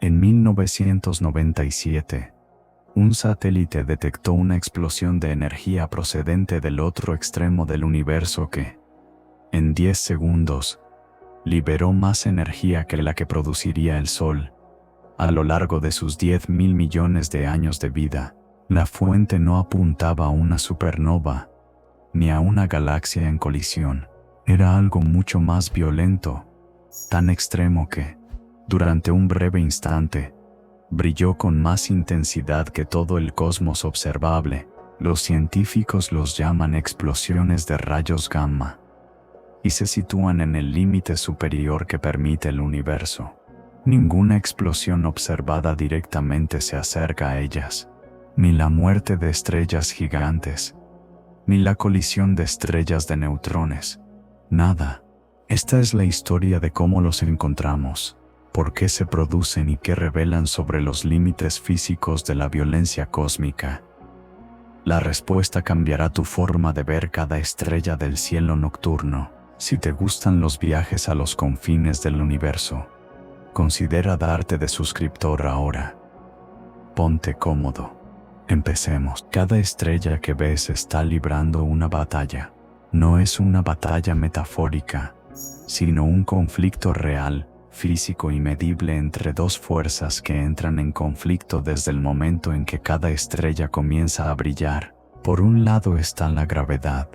En 1997, un satélite detectó una explosión de energía procedente del otro extremo del universo que, en 10 segundos, liberó más energía que la que produciría el Sol. A lo largo de sus 10.000 millones de años de vida, la fuente no apuntaba a una supernova, ni a una galaxia en colisión. Era algo mucho más violento, tan extremo que, durante un breve instante, brilló con más intensidad que todo el cosmos observable. Los científicos los llaman explosiones de rayos gamma, y se sitúan en el límite superior que permite el universo. Ninguna explosión observada directamente se acerca a ellas, ni la muerte de estrellas gigantes, ni la colisión de estrellas de neutrones. Nada. Esta es la historia de cómo los encontramos, por qué se producen y qué revelan sobre los límites físicos de la violencia cósmica. La respuesta cambiará tu forma de ver cada estrella del cielo nocturno. Si te gustan los viajes a los confines del universo, considera darte de suscriptor ahora. Ponte cómodo. Empecemos. Cada estrella que ves está librando una batalla. No es una batalla metafórica, sino un conflicto real, físico y medible entre dos fuerzas que entran en conflicto desde el momento en que cada estrella comienza a brillar. Por un lado está la gravedad,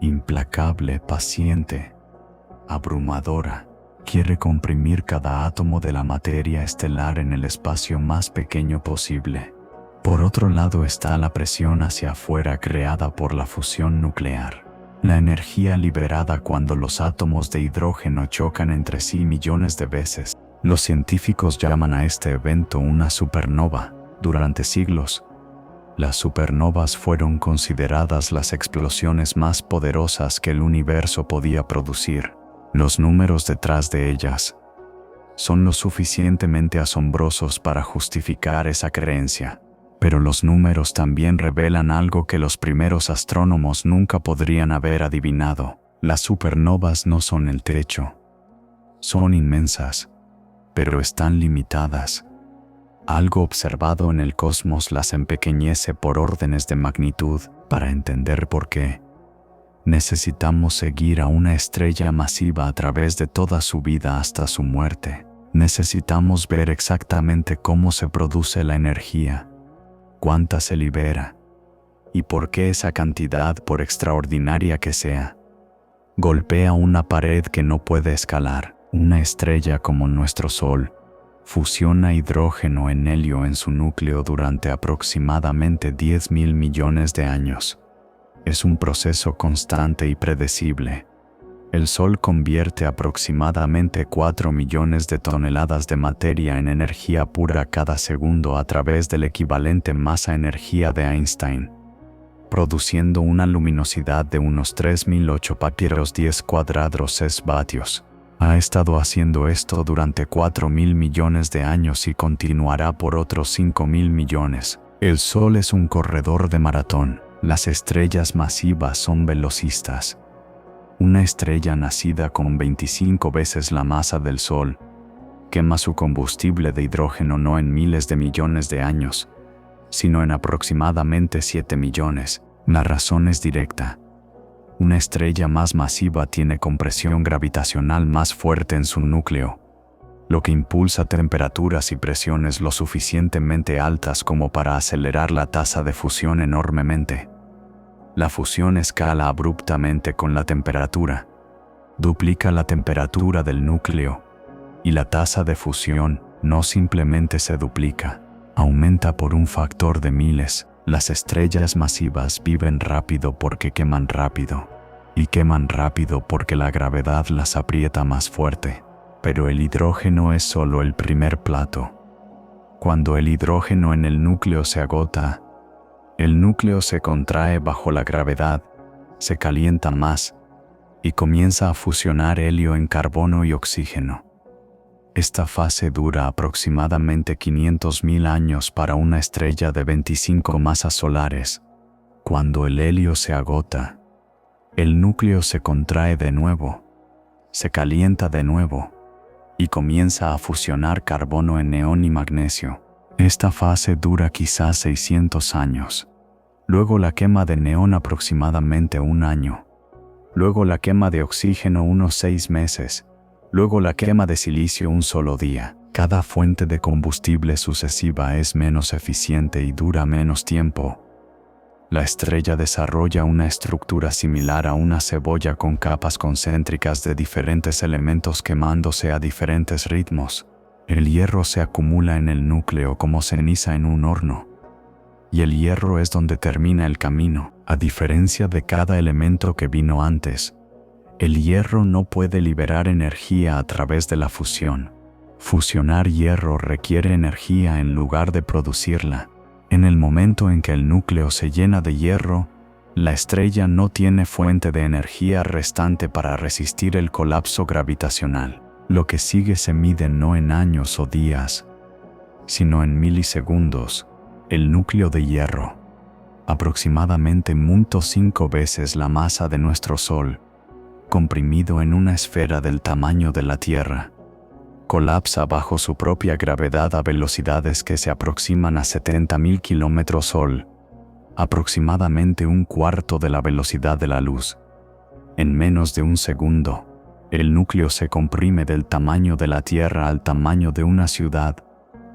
implacable, paciente, abrumadora. Quiere comprimir cada átomo de la materia estelar en el espacio más pequeño posible. Por otro lado está la presión hacia afuera creada por la fusión nuclear. La energía liberada cuando los átomos de hidrógeno chocan entre sí millones de veces. Los científicos llaman a este evento una supernova. Durante siglos, las supernovas fueron consideradas las explosiones más poderosas que el universo podía producir. Los números detrás de ellas son lo suficientemente asombrosos para justificar esa creencia. Pero los números también revelan algo que los primeros astrónomos nunca podrían haber adivinado. Las supernovas no son el techo. Son inmensas, pero están limitadas. Algo observado en el cosmos las empequeñece por órdenes de magnitud. Para entender por qué, necesitamos seguir a una estrella masiva a través de toda su vida hasta su muerte. Necesitamos ver exactamente cómo se produce la energía, cuánta se libera, y por qué esa cantidad, por extraordinaria que sea, golpea una pared que no puede escalar. Una estrella como nuestro Sol fusiona hidrógeno en helio en su núcleo durante aproximadamente 10.000 millones de años. Es un proceso constante y predecible. El Sol convierte aproximadamente 4 millones de toneladas de materia en energía pura cada segundo a través del equivalente masa-energía de Einstein, produciendo una luminosidad de unos 3.008 papiros 10 cuadrados vatios. Ha estado haciendo esto durante 4.000 millones de años y continuará por otros 5.000 millones. El Sol es un corredor de maratón. Las estrellas masivas son velocistas. Una estrella nacida con 25 veces la masa del Sol quema su combustible de hidrógeno no en miles de millones de años, sino en aproximadamente 7 millones. La razón es directa. Una estrella más masiva tiene compresión gravitacional más fuerte en su núcleo, lo que impulsa temperaturas y presiones lo suficientemente altas como para acelerar la tasa de fusión enormemente. La fusión escala abruptamente con la temperatura, duplica la temperatura del núcleo, y la tasa de fusión no simplemente se duplica, aumenta por un factor de miles. Las estrellas masivas viven rápido porque queman rápido, y queman rápido porque la gravedad las aprieta más fuerte. Pero el hidrógeno es solo el primer plato. Cuando el hidrógeno en el núcleo se agota, el núcleo se contrae bajo la gravedad, se calienta más y comienza a fusionar helio en carbono y oxígeno. Esta fase dura aproximadamente 500.000 años para una estrella de 25 masas solares. Cuando el helio se agota, el núcleo se contrae de nuevo, se calienta de nuevo y comienza a fusionar carbono en neón y magnesio. Esta fase dura quizás 600 años. Luego la quema de neón aproximadamente 1 año. Luego la quema de oxígeno unos 6 meses. Luego la quema de silicio un solo día. Cada fuente de combustible sucesiva es menos eficiente y dura menos tiempo. La estrella desarrolla una estructura similar a una cebolla con capas concéntricas de diferentes elementos quemándose a diferentes ritmos. El hierro se acumula en el núcleo como ceniza en un horno. Y el hierro es donde termina el camino. A diferencia de cada elemento que vino antes, el hierro no puede liberar energía a través de la fusión. Fusionar hierro requiere energía en lugar de producirla. En el momento en que el núcleo se llena de hierro, la estrella no tiene fuente de energía restante para resistir el colapso gravitacional. Lo que sigue se mide no en años o días, sino en milisegundos. El núcleo de hierro, aproximadamente 0.5 veces la masa de nuestro Sol, comprimido en una esfera del tamaño de la Tierra, colapsa bajo su propia gravedad a velocidades que se aproximan a 70.000 km/h, aproximadamente 1/4 de la velocidad de la luz. En menos de un segundo, el núcleo se comprime del tamaño de la Tierra al tamaño de una ciudad,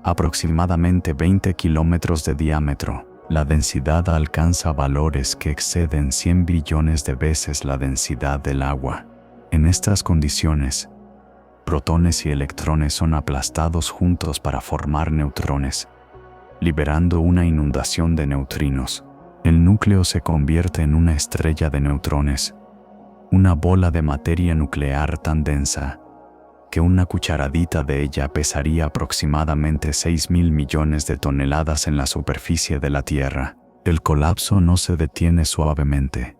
aproximadamente 20 kilómetros de diámetro. La densidad alcanza valores que exceden 100 billones de veces la densidad del agua. En estas condiciones, protones y electrones son aplastados juntos para formar neutrones, liberando una inundación de neutrinos. El núcleo se convierte en una estrella de neutrones, una bola de materia nuclear tan densa que una cucharadita de ella pesaría aproximadamente 6.000 millones de toneladas en la superficie de la Tierra. El colapso no se detiene suavemente.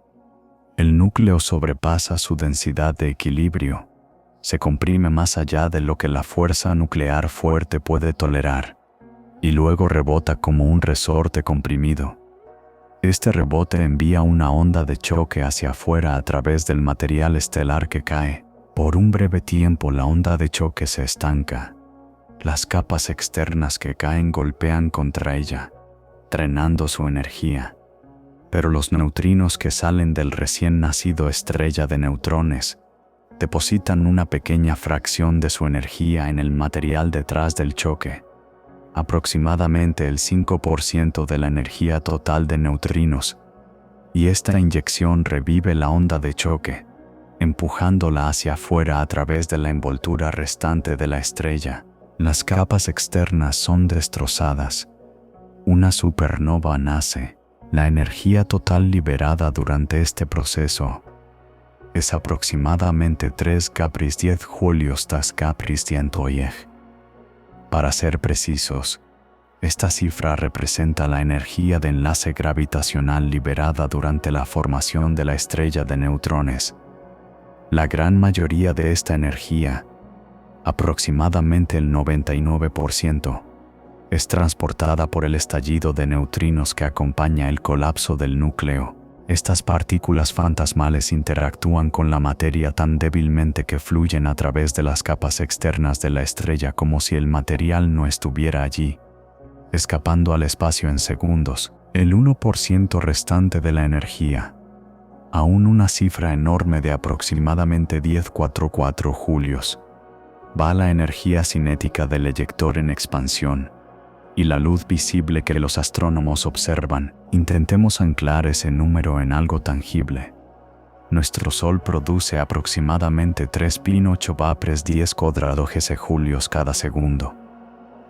El núcleo sobrepasa su densidad de equilibrio. Se comprime más allá de lo que la fuerza nuclear fuerte puede tolerar, y luego rebota como un resorte comprimido. Este rebote envía una onda de choque hacia afuera a través del material estelar que cae. Por un breve tiempo la onda de choque se estanca. Las capas externas que caen golpean contra ella, drenando su energía. Pero los neutrinos que salen del recién nacido estrella de neutrones depositan una pequeña fracción de su energía en el material detrás del choque, aproximadamente el 5% de la energía total de neutrinos, y esta inyección revive la onda de choque, empujándola hacia afuera a través de la envoltura restante de la estrella. Las capas externas son destrozadas. Una supernova nace. La energía total liberada durante este proceso es aproximadamente 3 capris 10 julios tas capris 100. Para ser precisos, esta cifra representa la energía de enlace gravitacional liberada durante la formación de la estrella de neutrones. La gran mayoría de esta energía, aproximadamente el 99%, es transportada por el estallido de neutrinos que acompaña el colapso del núcleo. Estas partículas fantasmales interactúan con la materia tan débilmente que fluyen a través de las capas externas de la estrella como si el material no estuviera allí, escapando al espacio en segundos. El 1% restante de la energía, aún una cifra enorme de aproximadamente 10,44 julios, va a la energía cinética del eyector en expansión y la luz visible que los astrónomos observan. Intentemos anclar ese número en algo tangible. Nuestro Sol produce aproximadamente 3,8 vapres 10 cuadrado Gc julios cada segundo.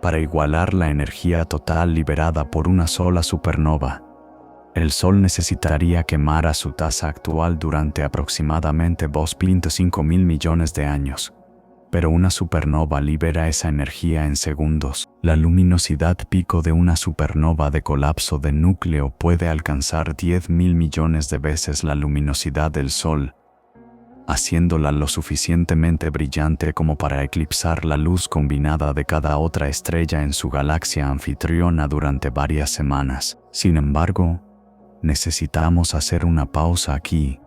Para igualar la energía total liberada por una sola supernova, el Sol necesitaría quemar a su tasa actual durante aproximadamente 2,5 mil millones de años. Pero una supernova libera esa energía en segundos. La luminosidad pico de una supernova de colapso de núcleo puede alcanzar 10.000 millones de veces la luminosidad del Sol, haciéndola lo suficientemente brillante como para eclipsar la luz combinada de cada otra estrella en su galaxia anfitriona durante varias semanas. Sin embargo, necesitamos hacer una pausa aquí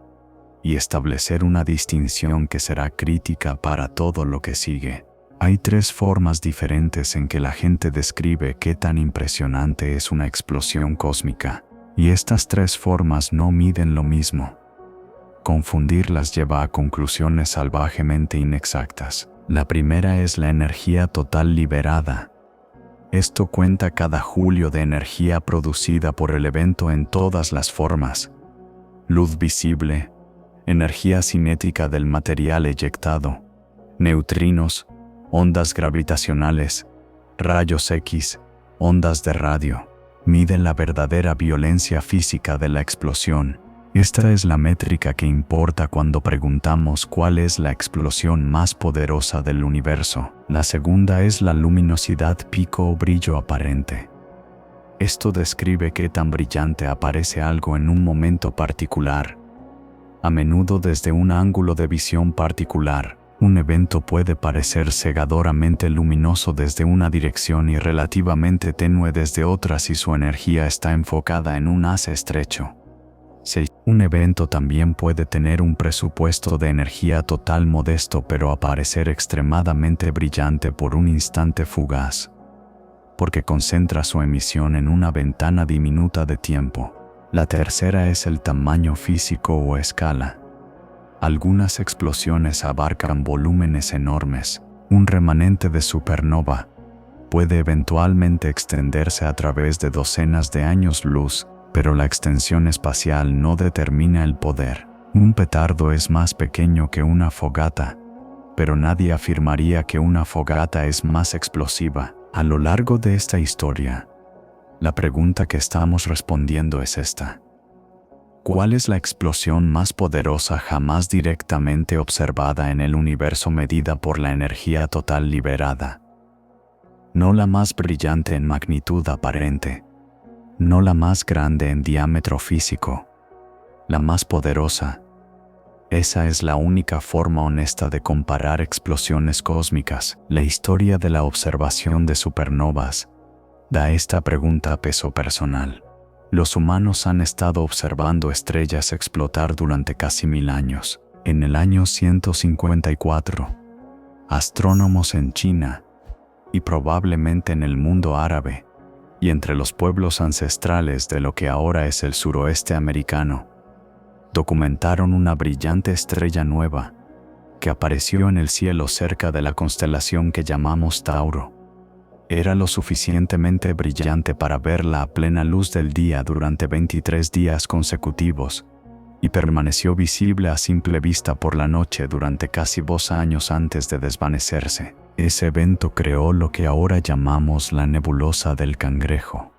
y establecer una distinción que será crítica para todo lo que sigue. Hay 3 formas diferentes en que la gente describe qué tan impresionante es una explosión cósmica, y estas 3 formas no miden lo mismo. Confundirlas lleva a conclusiones salvajemente inexactas. La primera es la energía total liberada. Esto cuenta cada julio de energía producida por el evento en todas las formas: luz visible, energía cinética del material eyectado, neutrinos, ondas gravitacionales, rayos X, ondas de radio. Miden la verdadera violencia física de la explosión. Esta es la métrica que importa cuando preguntamos cuál es la explosión más poderosa del universo. La segunda es la luminosidad pico o brillo aparente. Esto describe qué tan brillante aparece algo en un momento particular, a menudo desde un ángulo de visión particular. Un evento puede parecer cegadoramente luminoso desde una dirección y relativamente tenue desde otra si su energía está enfocada en un haz estrecho. Un evento también puede tener un presupuesto de energía total modesto pero aparecer extremadamente brillante por un instante fugaz, porque concentra su emisión en una ventana diminuta de tiempo. La tercera es el tamaño físico o escala. Algunas explosiones abarcan volúmenes enormes. Un remanente de supernova puede eventualmente extenderse a través de docenas de años luz, pero la extensión espacial no determina el poder. Un petardo es más pequeño que una fogata, pero nadie afirmaría que una fogata es más explosiva. A lo largo de esta historia, la pregunta que estamos respondiendo es esta: ¿cuál es la explosión más poderosa jamás directamente observada en el universo medida por la energía total liberada? No la más brillante en magnitud aparente, no la más grande en diámetro físico, la más poderosa. Esa es la única forma honesta de comparar explosiones cósmicas. La historia de la observación de supernovas da a esta pregunta peso personal. Los humanos han estado observando estrellas explotar durante casi 1000 años. En el año 154, astrónomos en China, y probablemente en el mundo árabe, y entre los pueblos ancestrales de lo que ahora es el suroeste americano, documentaron una brillante estrella nueva que apareció en el cielo cerca de la constelación que llamamos Tauro. Era lo suficientemente brillante para verla a plena luz del día durante 23 días consecutivos, y permaneció visible a simple vista por la noche durante casi 2 años antes de desvanecerse. Ese evento creó lo que ahora llamamos la nebulosa del Cangrejo,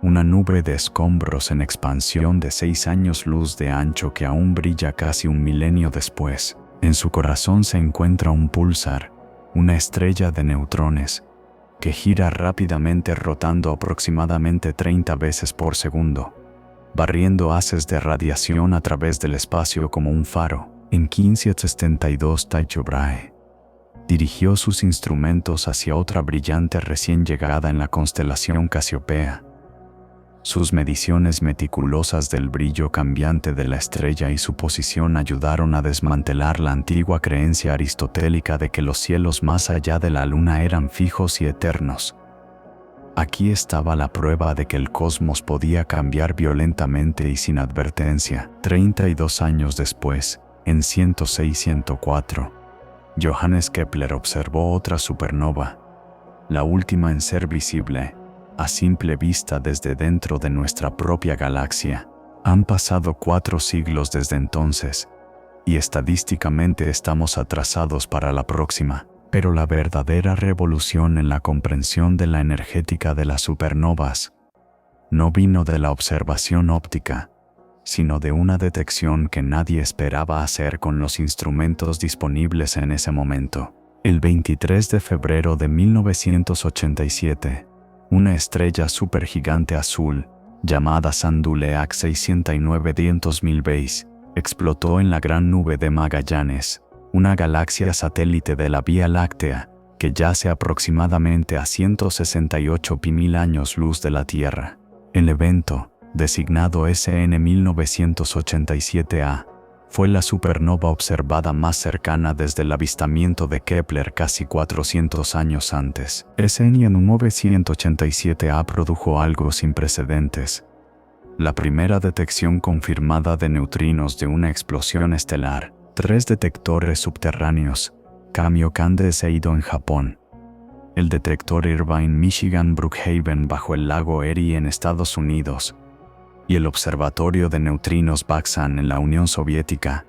una nube de escombros en expansión de 6 años luz de ancho que aún brilla casi un milenio después. En su corazón se encuentra un púlsar, una estrella de neutrones, que gira rápidamente rotando aproximadamente 30 veces por segundo, barriendo haces de radiación a través del espacio como un faro. En 1572 Tycho Brahe dirigió sus instrumentos hacia otra brillante recién llegada en la constelación Casiopea. Sus mediciones meticulosas del brillo cambiante de la estrella y su posición ayudaron a desmantelar la antigua creencia aristotélica de que los cielos más allá de la luna eran fijos y eternos. Aquí estaba la prueba de que el cosmos podía cambiar violentamente y sin advertencia. 32 años después, en 106-104, Johannes Kepler observó otra supernova, la última en ser visible a simple vista desde dentro de nuestra propia galaxia. Han pasado 4 siglos desde entonces, y estadísticamente estamos atrasados para la próxima. Pero la verdadera revolución en la comprensión de la energética de las supernovas no vino de la observación óptica, sino de una detección que nadie esperaba hacer con los instrumentos disponibles en ese momento. El 23 de febrero de 1987, una estrella supergigante azul, llamada Sanduleak 609-2000 explotó en la Gran Nube de Magallanes, una galaxia satélite de la Vía Láctea, que yace aproximadamente a 168.000 años luz de la Tierra. El evento, designado SN 1987A, Fue la supernova observada más cercana desde el avistamiento de Kepler casi 400 años antes. SN 987A produjo algo sin precedentes. La primera detección confirmada de neutrinos de una explosión estelar. 3 detectores subterráneos, Kamiokande Seido en Japón. El detector Irvine, Michigan Brookhaven bajo el lago Erie en Estados Unidos. Y el observatorio de neutrinos Baksan en la Unión Soviética,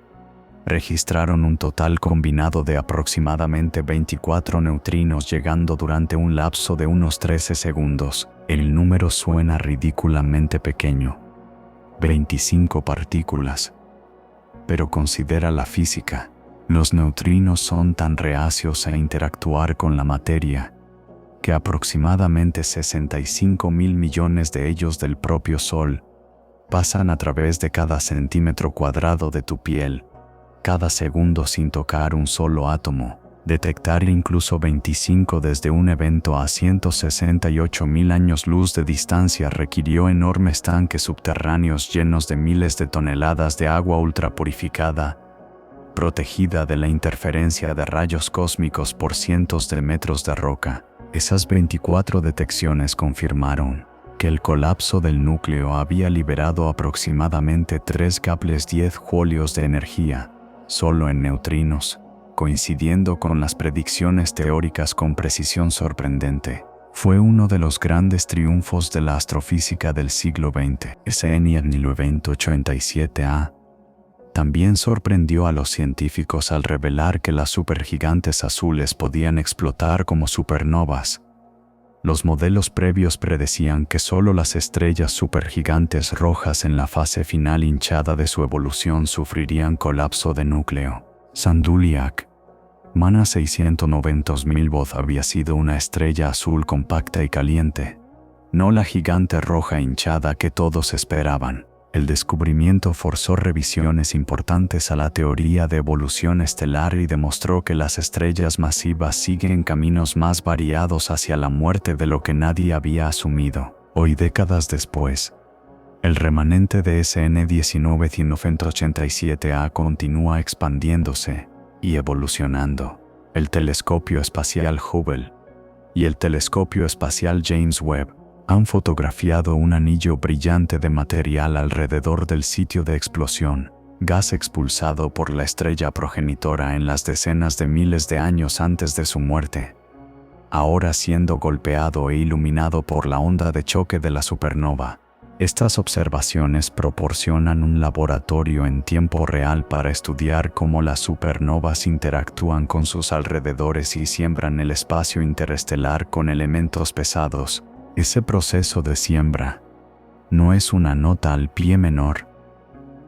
registraron un total combinado de aproximadamente 24 neutrinos llegando durante un lapso de unos 13 segundos. El número suena ridículamente pequeño. 25 partículas. Pero considera la física. Los neutrinos son tan reacios a interactuar con la materia, que aproximadamente 65.000 millones de ellos del propio Sol pasan a través de cada centímetro cuadrado de tu piel, cada segundo sin tocar un solo átomo. Detectar incluso 25 desde un evento a 168.000 años luz de distancia requirió enormes tanques subterráneos llenos de miles de toneladas de agua ultrapurificada, protegida de la interferencia de rayos cósmicos por cientos de metros de roca. Esas 24 detecciones confirmaron que el colapso del núcleo había liberado aproximadamente 3 cables 10 julios de energía, solo en neutrinos, coincidiendo con las predicciones teóricas con precisión sorprendente. Fue uno de los grandes triunfos de la astrofísica del siglo XX. SN 987A también sorprendió a los científicos al revelar que las supergigantes azules podían explotar como supernovas. Los modelos previos predecían que solo las estrellas supergigantes rojas en la fase final hinchada de su evolución sufrirían colapso de núcleo. Sanduliak, Mana 690.000 Voth había sido una estrella azul compacta y caliente, no la gigante roja hinchada que todos esperaban. El descubrimiento forzó revisiones importantes a la teoría de evolución estelar y demostró que las estrellas masivas siguen caminos más variados hacia la muerte de lo que nadie había asumido. Hoy, décadas después, el remanente de SN 19987A continúa expandiéndose y evolucionando. El telescopio espacial Hubble y el telescopio espacial James Webb han fotografiado un anillo brillante de material alrededor del sitio de explosión, gas expulsado por la estrella progenitora en las decenas de miles de años antes de su muerte, ahora siendo golpeado e iluminado por la onda de choque de la supernova. Estas observaciones proporcionan un laboratorio en tiempo real para estudiar cómo las supernovas interactúan con sus alrededores y siembran el espacio interestelar con elementos pesados. Ese proceso de siembra no es una nota al pie menor.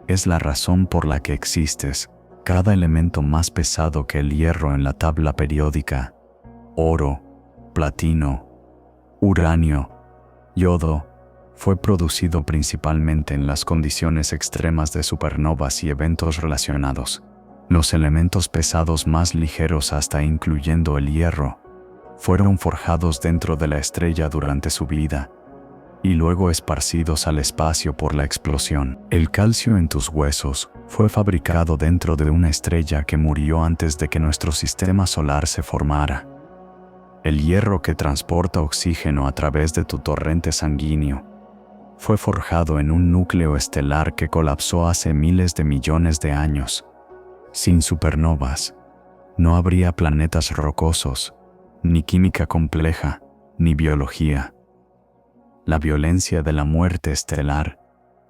Es la razón por la que existes. Cada elemento más pesado que el hierro en la tabla periódica, oro, platino, uranio, yodo, fue producido principalmente en las condiciones extremas de supernovas y eventos relacionados. Los elementos pesados más ligeros, hasta incluyendo el hierro, fueron forjados dentro de la estrella durante su vida y luego esparcidos al espacio por la explosión. El calcio en tus huesos fue fabricado dentro de una estrella que murió antes de que nuestro sistema solar se formara. El hierro que transporta oxígeno a través de tu torrente sanguíneo fue forjado en un núcleo estelar que colapsó hace miles de millones de años. Sin supernovas, no habría planetas rocosos, ni química compleja, ni biología. La violencia de la muerte estelar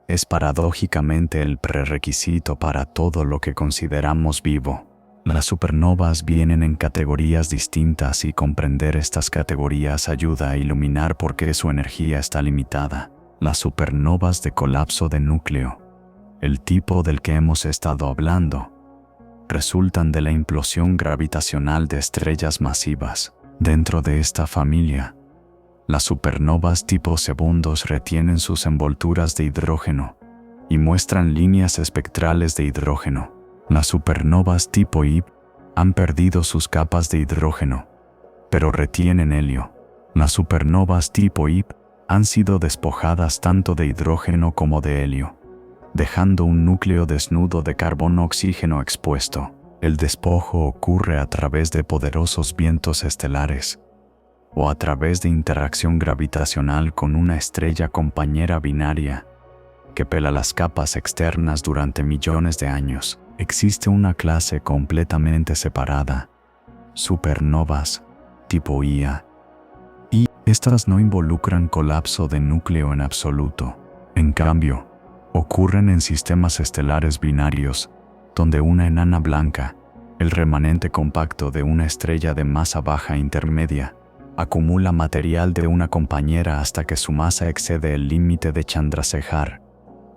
es paradójicamente el prerequisito para todo lo que consideramos vivo. Las supernovas vienen en categorías distintas y comprender estas categorías ayuda a iluminar por qué su energía está limitada. Las supernovas de colapso de núcleo, el tipo del que hemos estado hablando, resultan de la implosión gravitacional de estrellas masivas. Dentro de esta familia, las supernovas tipo segundos retienen sus envolturas de hidrógeno y muestran líneas espectrales de hidrógeno. Las supernovas tipo IP han perdido sus capas de hidrógeno, pero retienen helio. Las supernovas tipo IP han sido despojadas tanto de hidrógeno como de helio. dejando un núcleo desnudo de carbono-oxígeno expuesto. El despojo ocurre a través de poderosos vientos estelares o a través de interacción gravitacional con una estrella compañera binaria que pela las capas externas durante millones de años. Existe una clase completamente separada, supernovas tipo Ia, y estas no involucran colapso de núcleo en absoluto. En cambio, ocurren en sistemas estelares binarios, donde una enana blanca, el remanente compacto de una estrella de masa baja intermedia, acumula material de una compañera hasta que su masa excede el límite de Chandrasekhar,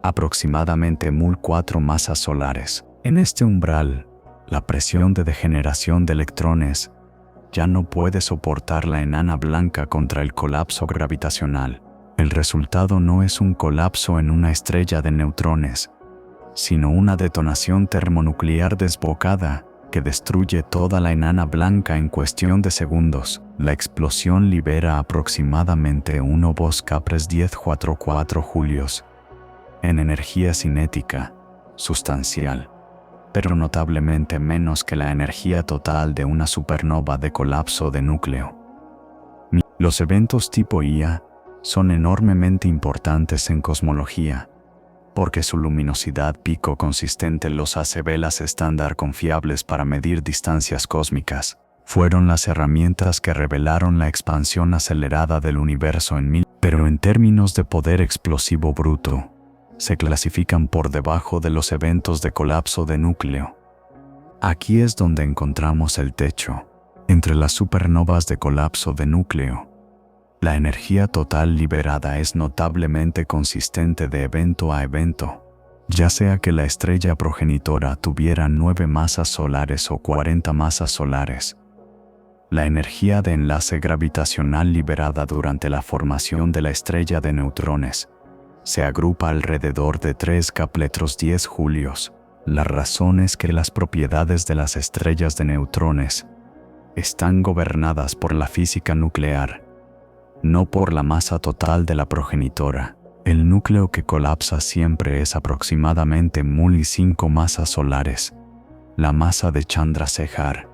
aproximadamente 4 masas solares. En este umbral, la presión de degeneración de electrones ya no puede soportar la enana blanca contra el colapso gravitacional. El resultado no es un colapso en una estrella de neutrones, sino una detonación termonuclear desbocada que destruye toda la enana blanca en cuestión de segundos. La explosión libera aproximadamente 1 Capres 1044 julios en energía cinética sustancial, pero notablemente menos que la energía total de una supernova de colapso de núcleo. Los eventos tipo Ia son enormemente importantes en cosmología, porque su luminosidad pico consistente los hace velas estándar confiables para medir distancias cósmicas. Fueron las herramientas que revelaron la expansión acelerada del universo pero en términos de poder explosivo bruto, se clasifican por debajo de los eventos de colapso de núcleo. Aquí es donde encontramos el techo. Entre las supernovas de colapso de núcleo, la energía total liberada es notablemente consistente de evento a evento, ya sea que la estrella progenitora tuviera 9 masas solares o 40 masas solares. La energía de enlace gravitacional liberada durante la formación de la estrella de neutrones se agrupa alrededor de 3 Kepler 10 julios. La razón es que las propiedades de las estrellas de neutrones están gobernadas por la física nuclear, no por la masa total de la progenitora. El núcleo que colapsa siempre es aproximadamente 5 masas solares, la masa de Chandrasekhar,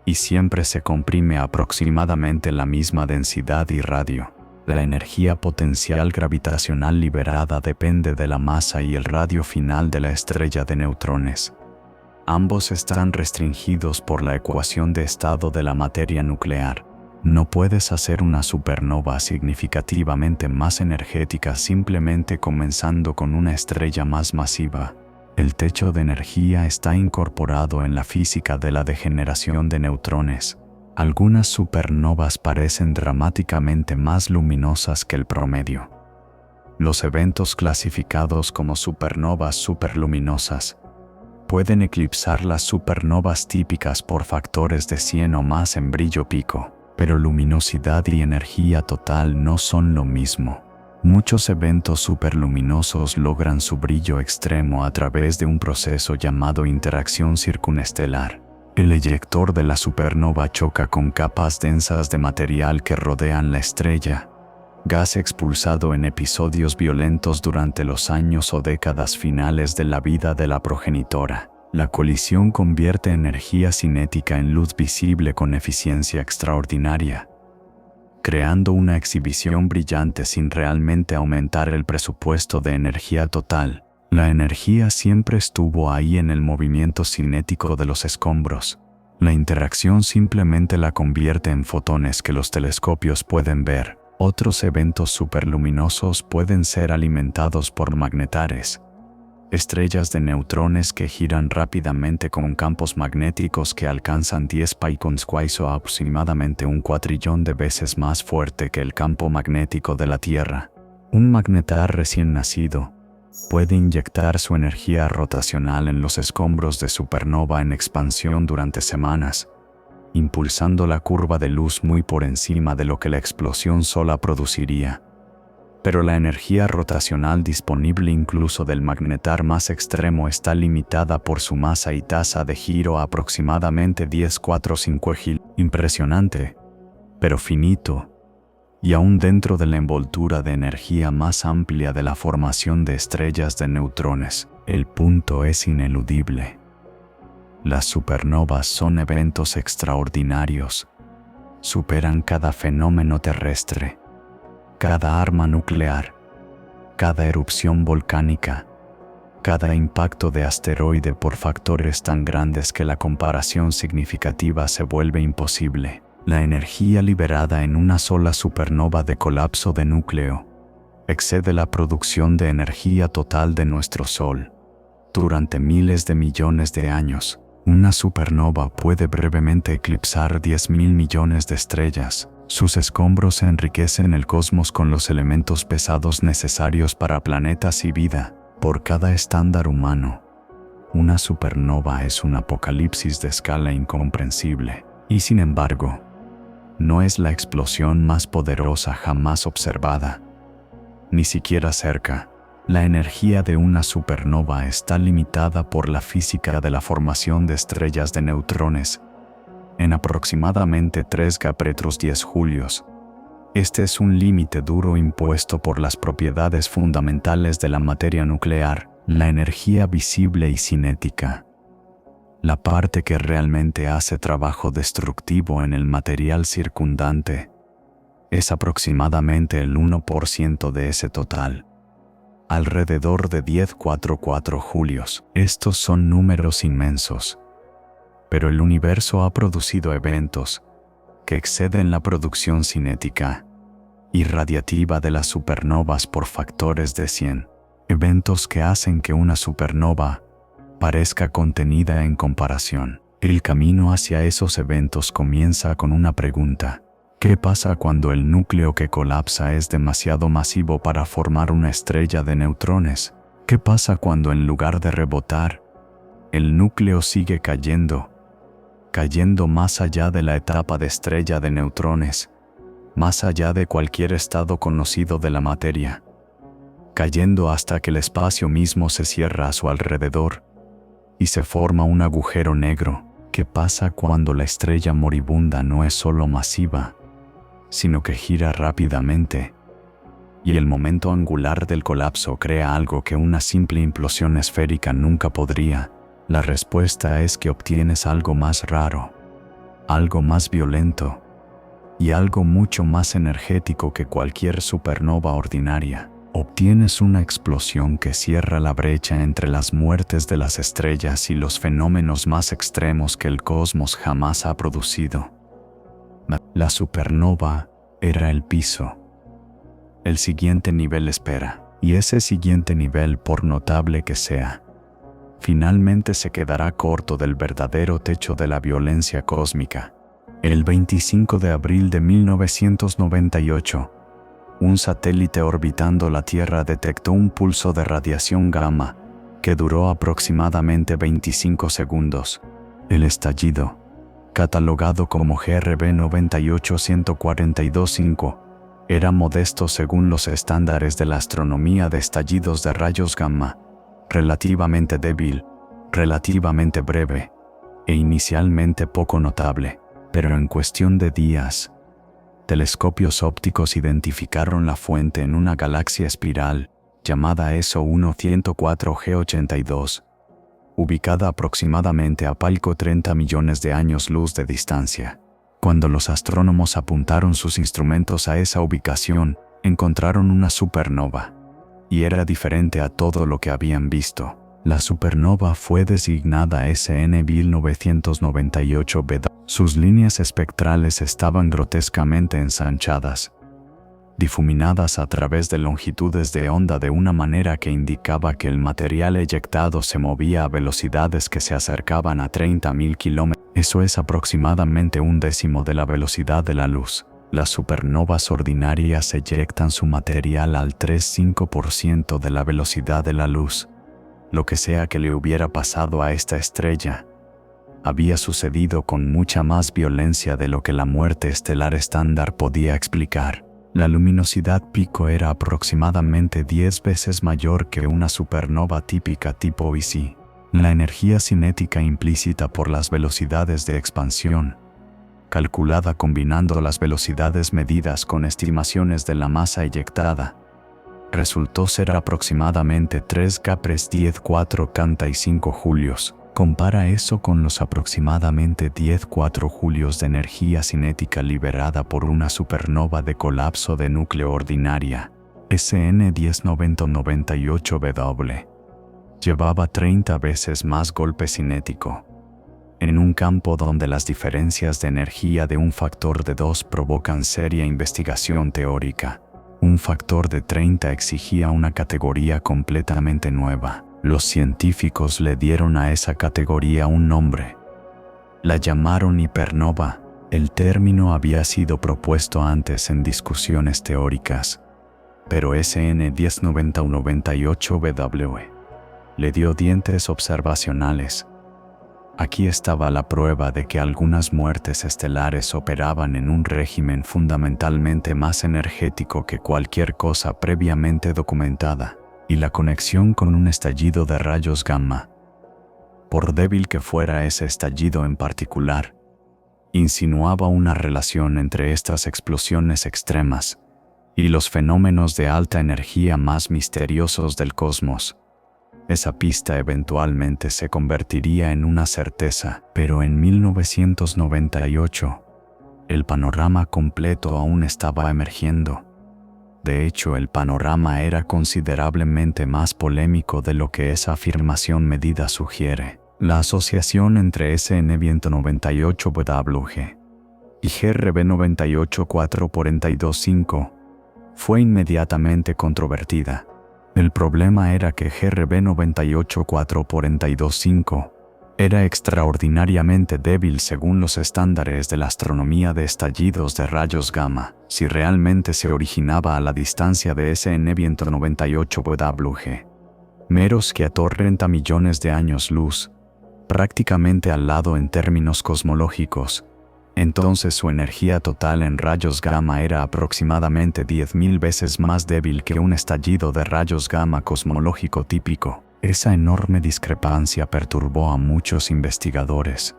y siempre se comprime a aproximadamente la misma densidad y radio. La energía potencial gravitacional liberada depende de la masa y el radio final de la estrella de neutrones. Ambos están restringidos por la ecuación de estado de la materia nuclear. No puedes hacer una supernova significativamente más energética simplemente comenzando con una estrella más masiva. El techo de energía está incorporado en la física de la degeneración de neutrones. Algunas supernovas parecen dramáticamente más luminosas que el promedio. Los eventos clasificados como supernovas superluminosas pueden eclipsar las supernovas típicas por factores de 100 o más en brillo pico, pero luminosidad y energía total no son lo mismo. Muchos eventos superluminosos logran su brillo extremo a través de un proceso llamado interacción circunestelar. El eyector de la supernova choca con capas densas de material que rodean la estrella, gas expulsado en episodios violentos durante los años o décadas finales de la vida de la progenitora. La colisión convierte energía cinética en luz visible con eficiencia extraordinaria, creando una exhibición brillante sin realmente aumentar el presupuesto de energía total. La energía siempre estuvo ahí en el movimiento cinético de los escombros. La interacción simplemente la convierte en fotones que los telescopios pueden ver. Otros eventos superluminosos pueden ser alimentados por magnetares, estrellas de neutrones que giran rápidamente con campos magnéticos que alcanzan 10 picons o aproximadamente 1 cuatrillón de veces más fuerte que el campo magnético de la Tierra. Un magnetar recién nacido puede inyectar su energía rotacional en los escombros de supernova en expansión durante semanas, impulsando la curva de luz muy por encima de lo que la explosión sola produciría. Pero la energía rotacional disponible incluso del magnetar más extremo está limitada por su masa y tasa de giro a aproximadamente 10⁵ Gil. Impresionante, pero finito, y aún dentro de la envoltura de energía más amplia de la formación de estrellas de neutrones, el punto es ineludible. Las supernovas son eventos extraordinarios. Superan cada fenómeno terrestre, cada arma nuclear, cada erupción volcánica, cada impacto de asteroide por factores tan grandes que la comparación significativa se vuelve imposible. La energía liberada en una sola supernova de colapso de núcleo excede la producción de energía total de nuestro Sol. Durante miles de millones de años, una supernova puede brevemente eclipsar 10.000 millones de estrellas. Sus escombros enriquecen el cosmos con los elementos pesados necesarios para planetas y vida. Por cada estándar humano, una supernova es un apocalipsis de escala incomprensible. Y sin embargo, no es la explosión más poderosa jamás observada. Ni siquiera cerca. La energía de una supernova está limitada por la física de la formación de estrellas de neutrones en aproximadamente 3 GeV 10 julios. Este es un límite duro impuesto por las propiedades fundamentales de la materia nuclear, la energía visible y cinética. La parte que realmente hace trabajo destructivo en el material circundante es aproximadamente el 1% de ese total. Alrededor de 10,44 julios. Estos son números inmensos. Pero el universo ha producido eventos que exceden la producción cinética y radiativa de las supernovas por factores de 100. Eventos que hacen que una supernova parezca contenida en comparación. El camino hacia esos eventos comienza con una pregunta. ¿Qué pasa cuando el núcleo que colapsa es demasiado masivo para formar una estrella de neutrones? ¿Qué pasa cuando en lugar de rebotar, el núcleo sigue cayendo más allá de la etapa de estrella de neutrones, más allá de cualquier estado conocido de la materia, cayendo hasta que el espacio mismo se cierra a su alrededor y se forma un agujero negro? ¿Qué pasa cuando la estrella moribunda no es solo masiva, sino que gira rápidamente y el momento angular del colapso crea algo que una simple implosión esférica nunca podría? La respuesta es que obtienes algo más raro, algo más violento y algo mucho más energético que cualquier supernova ordinaria. Obtienes una explosión que cierra la brecha entre las muertes de las estrellas y los fenómenos más extremos que el cosmos jamás ha producido. La supernova era el piso. El siguiente nivel espera, y ese siguiente nivel, por notable que sea, finalmente se quedará corto del verdadero techo de la violencia cósmica. El 25 de abril de 1998, un satélite orbitando la Tierra detectó un pulso de radiación gamma que duró aproximadamente 25 segundos. El estallido, catalogado como GRB 98142-5, era modesto según los estándares de la astronomía de estallidos de rayos gamma, relativamente débil, relativamente breve e inicialmente poco notable, pero en cuestión de días, telescopios ópticos identificaron la fuente en una galaxia espiral llamada ESO 104G82, ubicada aproximadamente a palco 30 millones de años luz de distancia. Cuando los astrónomos apuntaron sus instrumentos a esa ubicación, encontraron una supernova. Y era diferente a todo lo que habían visto. La supernova fue designada SN 1998b. Sus líneas espectrales estaban grotescamente ensanchadas, difuminadas a través de longitudes de onda de una manera que indicaba que el material eyectado se movía a velocidades que se acercaban a 30.000 kilómetros. Eso es aproximadamente 1/10 de la velocidad de la luz. Las supernovas ordinarias eyectan su material al 3,5% de la velocidad de la luz. Lo que sea que le hubiera pasado a esta estrella había sucedido con mucha más violencia de lo que la muerte estelar estándar podía explicar. La luminosidad pico era aproximadamente 10 veces mayor que una supernova típica tipo IC. La energía cinética implícita por las velocidades de expansión calculada combinando las velocidades medidas con estimaciones de la masa eyectada, resultó ser aproximadamente 3 Capres 10,4 julios. Compara eso con los aproximadamente 10,4 julios de energía cinética liberada por una supernova de colapso de núcleo ordinaria, SN 109098W. Llevaba 30 veces más golpe cinético. En un campo donde las diferencias de energía de un factor de 2 provocan seria investigación teórica, un factor de 30 exigía una categoría completamente nueva. Los científicos le dieron a esa categoría un nombre. La llamaron hipernova. El término había sido propuesto antes en discusiones teóricas, pero SN 109098W le dio dientes observacionales. Aquí estaba la prueba de que algunas muertes estelares operaban en un régimen fundamentalmente más energético que cualquier cosa previamente documentada, y la conexión con un estallido de rayos gamma, por débil que fuera ese estallido en particular, insinuaba una relación entre estas explosiones extremas y los fenómenos de alta energía más misteriosos del cosmos. Esa pista eventualmente se convertiría en una certeza, pero en 1998, el panorama completo aún estaba emergiendo. De hecho, el panorama era considerablemente más polémico de lo que esa afirmación medida sugiere. La asociación entre SN 1098WG y GRB 98442.5 fue inmediatamente controvertida. El problema era que GRB 98442.5 era extraordinariamente débil según los estándares de la astronomía de estallidos de rayos gamma, si realmente se originaba a la distancia de SN 1098WG, meros que a 30 millones de años luz, prácticamente al lado en términos cosmológicos. Entonces su energía total en rayos gamma era aproximadamente 10.000 veces más débil que un estallido de rayos gamma cosmológico típico. Esa enorme discrepancia perturbó a muchos investigadores.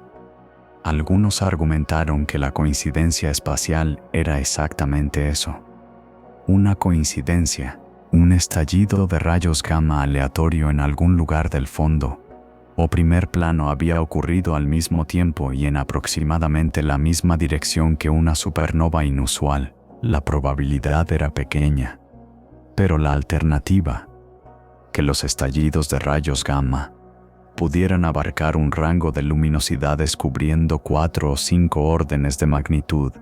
Algunos argumentaron que la coincidencia espacial era exactamente eso. Una coincidencia, un estallido de rayos gamma aleatorio en algún lugar del fondo o primer plano había ocurrido al mismo tiempo y en aproximadamente la misma dirección que una supernova inusual. La probabilidad era pequeña. Pero la alternativa, que los estallidos de rayos gamma pudieran abarcar un rango de luminosidades cubriendo 4 o 5 órdenes de magnitud,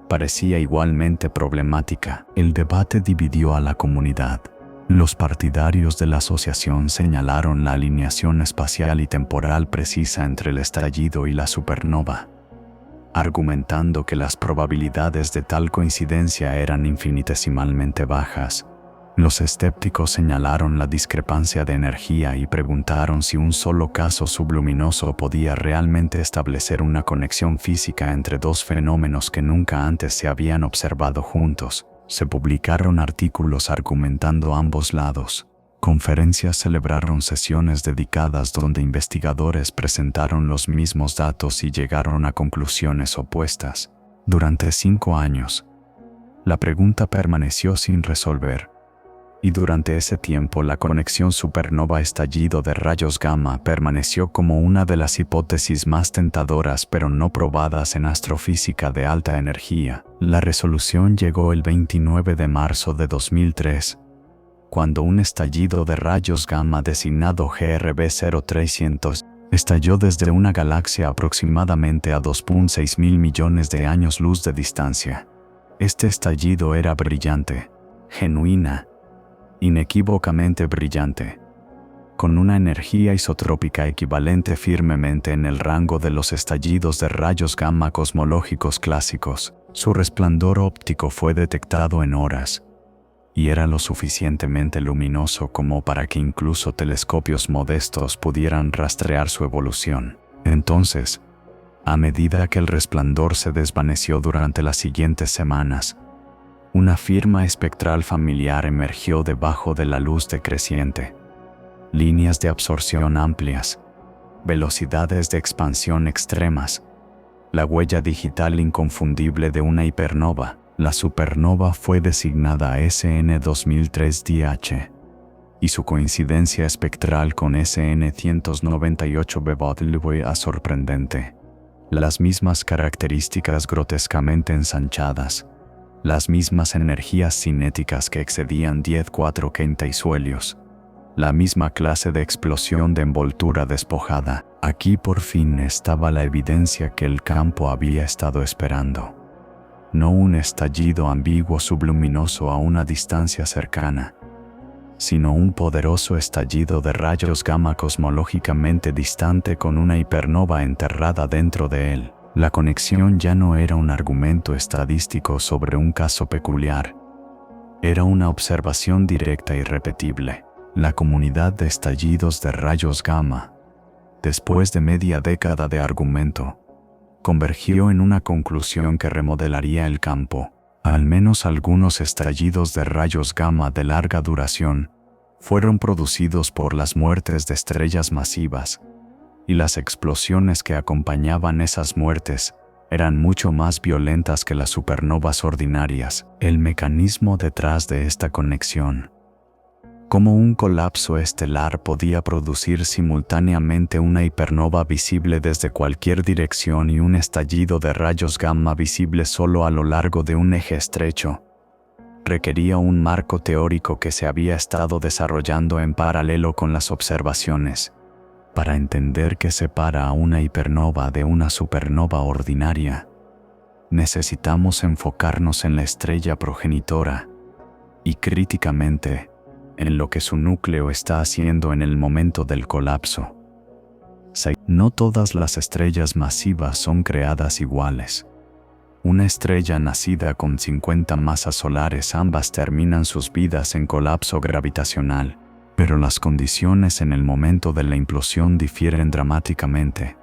parecía igualmente problemática. El debate dividió a la comunidad. Los partidarios de la asociación señalaron la alineación espacial y temporal precisa entre el estallido y la supernova, argumentando que las probabilidades de tal coincidencia eran infinitesimalmente bajas. Los escépticos señalaron la discrepancia de energía y preguntaron si un solo caso subluminoso podía realmente establecer una conexión física entre dos fenómenos que nunca antes se habían observado juntos. Se publicaron artículos argumentando ambos lados. Conferencias celebraron sesiones dedicadas donde investigadores presentaron los mismos datos y llegaron a conclusiones opuestas. Durante 5 años, la pregunta permaneció sin resolver. Y durante ese tiempo la conexión supernova-estallido de rayos gamma permaneció como una de las hipótesis más tentadoras pero no probadas en astrofísica de alta energía. La resolución llegó el 29 de marzo de 2003, cuando un estallido de rayos gamma designado GRB 0300 estalló desde una galaxia aproximadamente a 2.6 mil millones de años luz de distancia. Este estallido era brillante, genuina, inequívocamente brillante, con una energía isotrópica equivalente firmemente en el rango de los estallidos de rayos gamma cosmológicos clásicos. Su resplandor óptico fue detectado en horas, y era lo suficientemente luminoso como para que incluso telescopios modestos pudieran rastrear su evolución. Entonces, a medida que el resplandor se desvaneció durante las siguientes semanas, una firma espectral familiar emergió debajo de la luz decreciente. Líneas de absorción amplias, velocidades de expansión extremas, la huella digital inconfundible de una hipernova. La supernova fue designada SN 2003-DH, y su coincidencia espectral con SN 198b fue sorprendente. Las mismas características grotescamente ensanchadas, las mismas energías cinéticas que excedían 10,4 quintasuelios, la misma clase de explosión de envoltura despojada. Aquí por fin estaba la evidencia que el campo había estado esperando. No un estallido ambiguo subluminoso a una distancia cercana, sino un poderoso estallido de rayos gamma cosmológicamente distante con una hipernova enterrada dentro de él. La conexión ya no era un argumento estadístico sobre un caso peculiar. Era una observación directa y repetible. La comunidad de estallidos de rayos gamma, después de media década de argumento, convergió en una conclusión que remodelaría el campo. Al menos algunos estallidos de rayos gamma de larga duración fueron producidos por las muertes de estrellas masivas, y las explosiones que acompañaban esas muertes eran mucho más violentas que las supernovas ordinarias. El mecanismo detrás de esta conexión. Cómo un colapso estelar podía producir simultáneamente una hipernova visible desde cualquier dirección y un estallido de rayos gamma visible solo a lo largo de un eje estrecho, requería un marco teórico que se había estado desarrollando en paralelo con las observaciones. Para entender qué separa a una hipernova de una supernova ordinaria, necesitamos enfocarnos en la estrella progenitora y, críticamente, en lo que su núcleo está haciendo en el momento del colapso. No todas las estrellas masivas son creadas iguales. Una estrella nacida con 50 masas solares ambas terminan sus vidas en colapso gravitacional, pero las condiciones en el momento de la implosión difieren dramáticamente,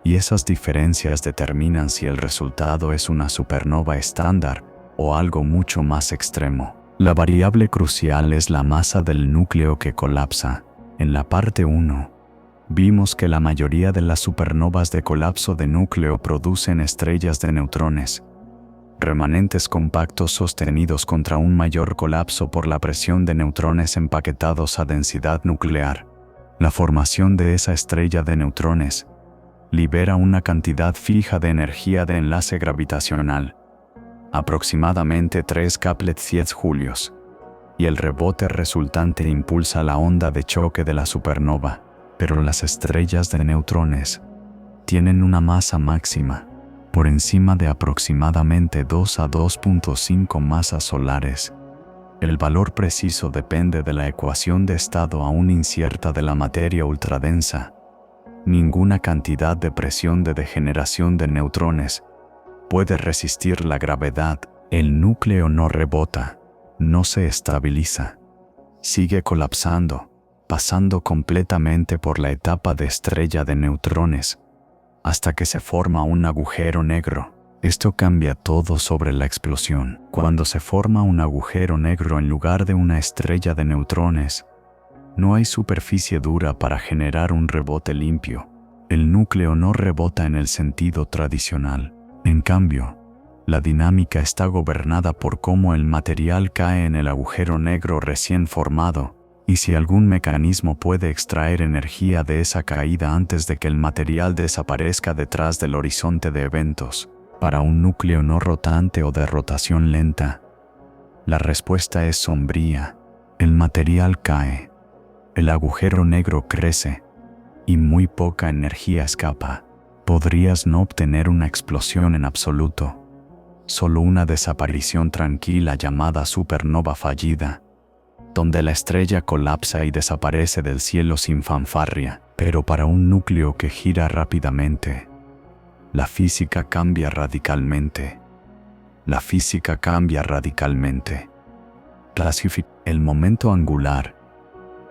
y esas diferencias determinan si el resultado es una supernova estándar o algo mucho más extremo. La variable crucial es la masa del núcleo que colapsa. En la parte 1, vimos que la mayoría de las supernovas de colapso de núcleo producen estrellas de neutrones, remanentes compactos sostenidos contra un mayor colapso por la presión de neutrones empaquetados a densidad nuclear. La formación de esa estrella de neutrones libera una cantidad fija de energía de enlace gravitacional, aproximadamente 3 Kaplet-7 y el rebote resultante impulsa la onda de choque de la supernova. Pero las estrellas de neutrones tienen una masa máxima, por encima de aproximadamente 2 a 2.5 masas solares. El valor preciso depende de la ecuación de estado aún incierta de la materia ultradensa. Ninguna cantidad de presión de degeneración de neutrones puede resistir la gravedad. El núcleo no rebota, no se estabiliza, sigue colapsando, pasando completamente por la etapa de estrella de neutrones, hasta que se forma un agujero negro. Esto cambia todo sobre la explosión. Cuando se forma un agujero negro en lugar de una estrella de neutrones, no hay superficie dura para generar un rebote limpio. El núcleo no rebota en el sentido tradicional. En cambio, la dinámica está gobernada por cómo el material cae en el agujero negro recién formado, y si algún mecanismo puede extraer energía de esa caída antes de que el material desaparezca detrás del horizonte de eventos. Para un núcleo no rotante o de rotación lenta, la respuesta es sombría. El material cae, el agujero negro crece, y muy poca energía escapa. Podrías no obtener una explosión en absoluto, solo una desaparición tranquila llamada supernova fallida, donde la estrella colapsa y desaparece del cielo sin fanfarria. Pero para un núcleo que gira rápidamente, la física cambia radicalmente. La física cambia radicalmente. El momento angular,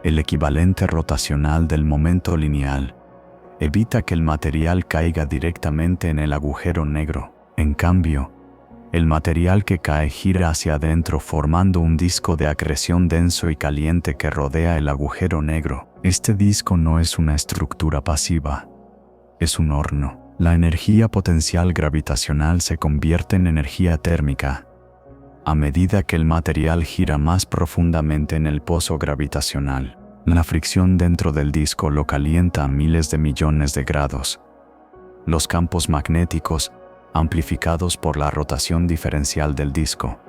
el equivalente rotacional del momento lineal, evita que el material caiga directamente en el agujero negro. En cambio, el material que cae gira hacia adentro formando un disco de acreción denso y caliente que rodea el agujero negro. Este disco no es una estructura pasiva, es un horno. La energía potencial gravitacional se convierte en energía térmica a medida que el material gira más profundamente en el pozo gravitacional. La fricción dentro del disco lo calienta a miles de millones de grados. Los campos magnéticos, amplificados por la rotación diferencial del disco.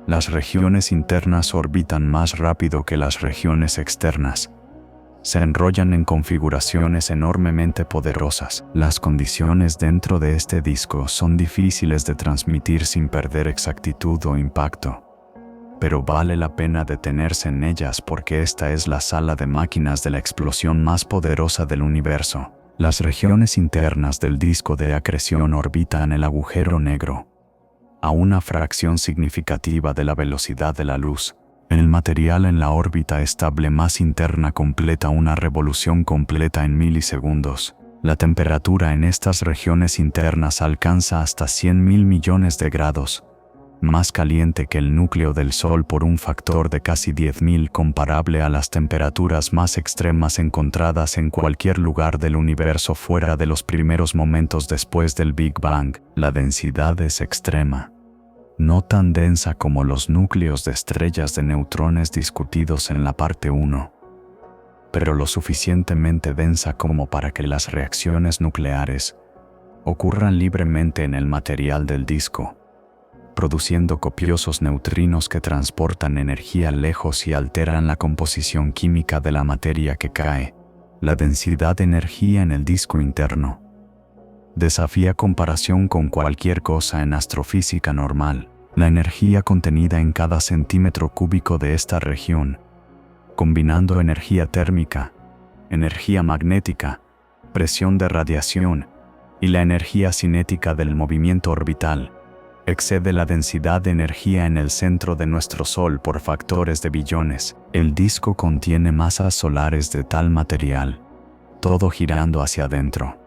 Las regiones internas orbitan más rápido que las regiones externas. Se enrollan en configuraciones enormemente poderosas. Las condiciones dentro de este disco son difíciles de transmitir sin perder exactitud o impacto. Pero vale la pena detenerse en ellas porque esta es la sala de máquinas de la explosión más poderosa del universo. Las regiones internas del disco de acreción orbitan el agujero negro a una fracción significativa de la velocidad de la luz. El material en la órbita estable más interna completa una revolución completa en milisegundos. La temperatura en estas regiones internas alcanza hasta 100.000 millones de grados, más caliente que el núcleo del Sol por un factor de casi 10.000, comparable a las temperaturas más extremas encontradas en cualquier lugar del universo fuera de los primeros momentos después del Big Bang. La densidad es extrema. No tan densa como los núcleos de estrellas de neutrones discutidos en la parte 1, pero lo suficientemente densa como para que las reacciones nucleares ocurran libremente en el material del disco, produciendo copiosos neutrinos que transportan energía lejos y alteran la composición química de la materia que cae. La densidad de energía en el disco interno desafía comparación con cualquier cosa en astrofísica normal. La energía contenida en cada centímetro cúbico de esta región, combinando energía térmica, energía magnética, presión de radiación y la energía cinética del movimiento orbital, excede la densidad de energía en el centro de nuestro Sol por factores de billones. El disco contiene masas solares de tal material, todo girando hacia adentro,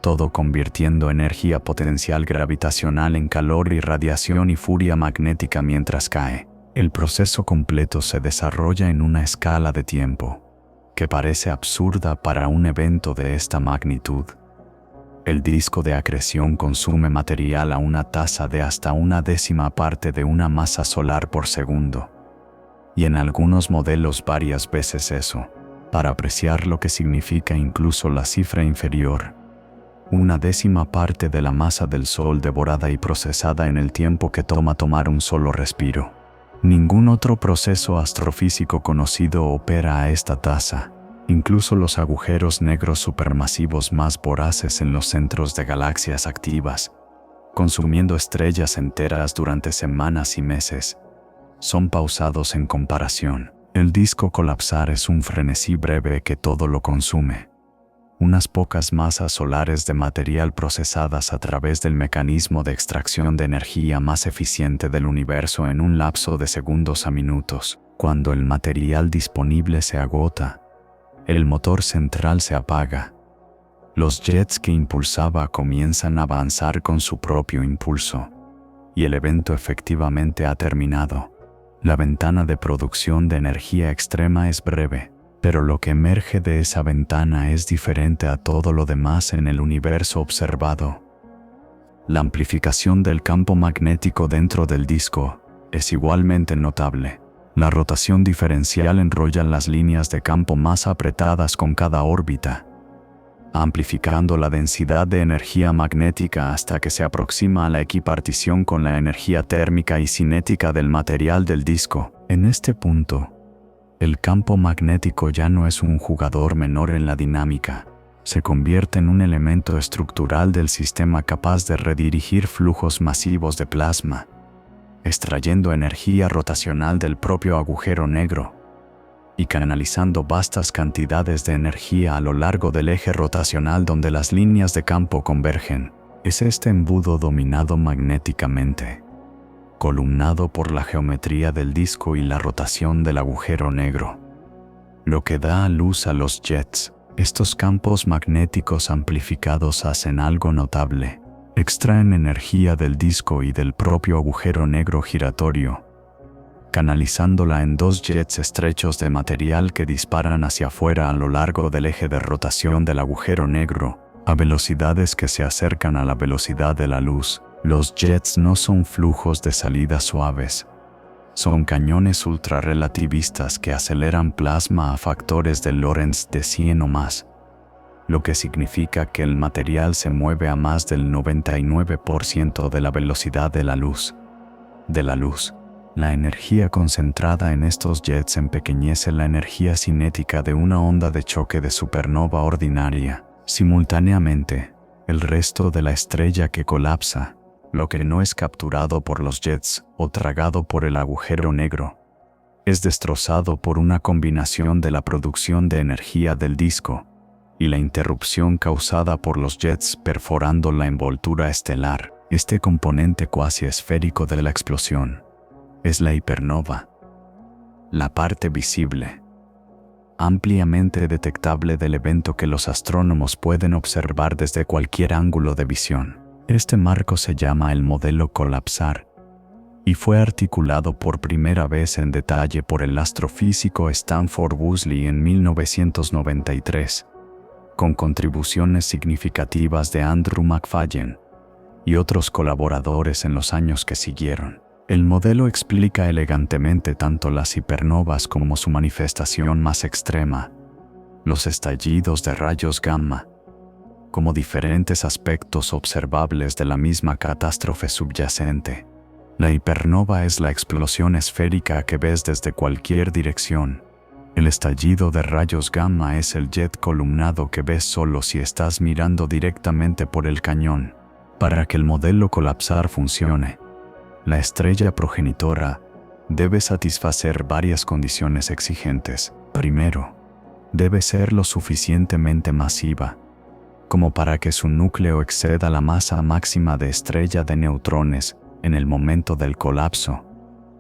todo convirtiendo energía potencial gravitacional en calor y radiación y furia magnética mientras cae. El proceso completo se desarrolla en una escala de tiempo que parece absurda para un evento de esta magnitud. El disco de acreción consume material a una tasa de hasta 1/10 parte de una masa solar por segundo, y en algunos modelos varias veces eso. Para apreciar lo que significa incluso la cifra inferior, 1/10 parte de la masa del Sol devorada y procesada en el tiempo que toma tomar un solo respiro. Ningún otro proceso astrofísico conocido opera a esta tasa. Incluso los agujeros negros supermasivos más voraces en los centros de galaxias activas, consumiendo estrellas enteras durante semanas y meses, son pausados en comparación. El disco colapsar es un frenesí breve que todo lo consume. Unas pocas masas solares de material procesadas a través del mecanismo de extracción de energía más eficiente del universo en un lapso de segundos a minutos. Cuando el material disponible se agota, el motor central se apaga. Los jets que impulsaba comienzan a avanzar con su propio impulso, y el evento efectivamente ha terminado. La ventana de producción de energía extrema es breve, pero lo que emerge de esa ventana es diferente a todo lo demás en el universo observado. La amplificación del campo magnético dentro del disco es igualmente notable. La rotación diferencial enrolla las líneas de campo más apretadas con cada órbita, amplificando la densidad de energía magnética hasta que se aproxima a la equipartición con la energía térmica y cinética del material del disco. En este punto, el campo magnético ya no es un jugador menor en la dinámica. Se convierte en un elemento estructural del sistema capaz de redirigir flujos masivos de plasma, extrayendo energía rotacional del propio agujero negro y canalizando vastas cantidades de energía a lo largo del eje rotacional donde las líneas de campo convergen. Es este embudo dominado magnéticamente, columnado por la geometría del disco y la rotación del agujero negro, lo que da a luz a los jets. Estos campos magnéticos amplificados hacen algo notable. Extraen energía del disco y del propio agujero negro giratorio, canalizándola en dos jets estrechos de material que disparan hacia afuera a lo largo del eje de rotación del agujero negro. A velocidades que se acercan a la velocidad de la luz, los jets no son flujos de salida suaves. Son cañones ultrarrelativistas que aceleran plasma a factores de Lorentz de 100 o más, lo que significa que el material se mueve a más del 99% de la velocidad de la luz. La energía concentrada en estos jets empequeñece la energía cinética de una onda de choque de supernova ordinaria. Simultáneamente, el resto de la estrella que colapsa, lo que no es capturado por los jets o tragado por el agujero negro, es destrozado por una combinación de la producción de energía del disco y la interrupción causada por los jets perforando la envoltura estelar. Este componente cuasi esférico de la explosión es la hipernova, la parte visible, ampliamente detectable del evento que los astrónomos pueden observar desde cualquier ángulo de visión. Este marco se llama el modelo colapsar y fue articulado por primera vez en detalle por el astrofísico Stanford Worsley en 1993, con contribuciones significativas de Andrew McFadden y otros colaboradores en los años que siguieron. El modelo explica elegantemente tanto las hipernovas como su manifestación más extrema, los estallidos de rayos gamma, como diferentes aspectos observables de la misma catástrofe subyacente. La hipernova es la explosión esférica que ves desde cualquier dirección. El estallido de rayos gamma es el jet columnado que ves solo si estás mirando directamente por el cañón. Para que el modelo colapsar funcione, la estrella progenitora debe satisfacer varias condiciones exigentes. Primero, debe ser lo suficientemente masiva como para que su núcleo exceda la masa máxima de estrella de neutrones en el momento del colapso,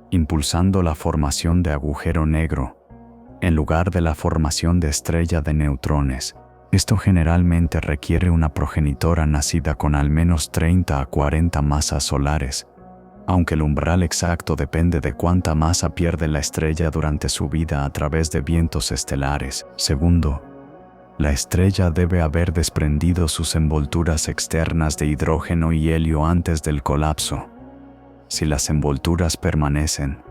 impulsando la formación de agujero negro en lugar de la formación de estrella de neutrones. Esto generalmente requiere una progenitora nacida con al menos 30 a 40 masas solares, aunque el umbral exacto depende de cuánta masa pierde la estrella durante su vida a través de vientos estelares. Segundo, la estrella debe haber desprendido sus envolturas externas de hidrógeno y helio antes del colapso. Si las envolturas permanecen,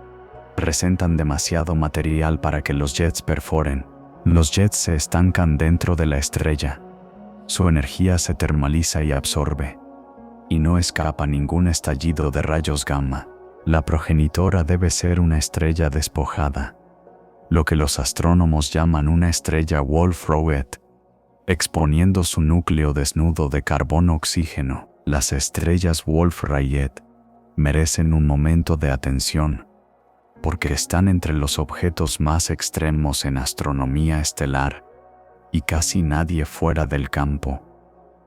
presentan demasiado material para que los jets perforen. Los jets se estancan dentro de la estrella. Su energía se termaliza y absorbe, y no escapa ningún estallido de rayos gamma. La progenitora debe ser una estrella despojada, lo que los astrónomos llaman una estrella Wolf-Rayet, exponiendo su núcleo desnudo de carbono-oxígeno. Las estrellas Wolf-Rayet merecen un momento de atención, porque están entre los objetos más extremos en astronomía estelar, y casi nadie fuera del campo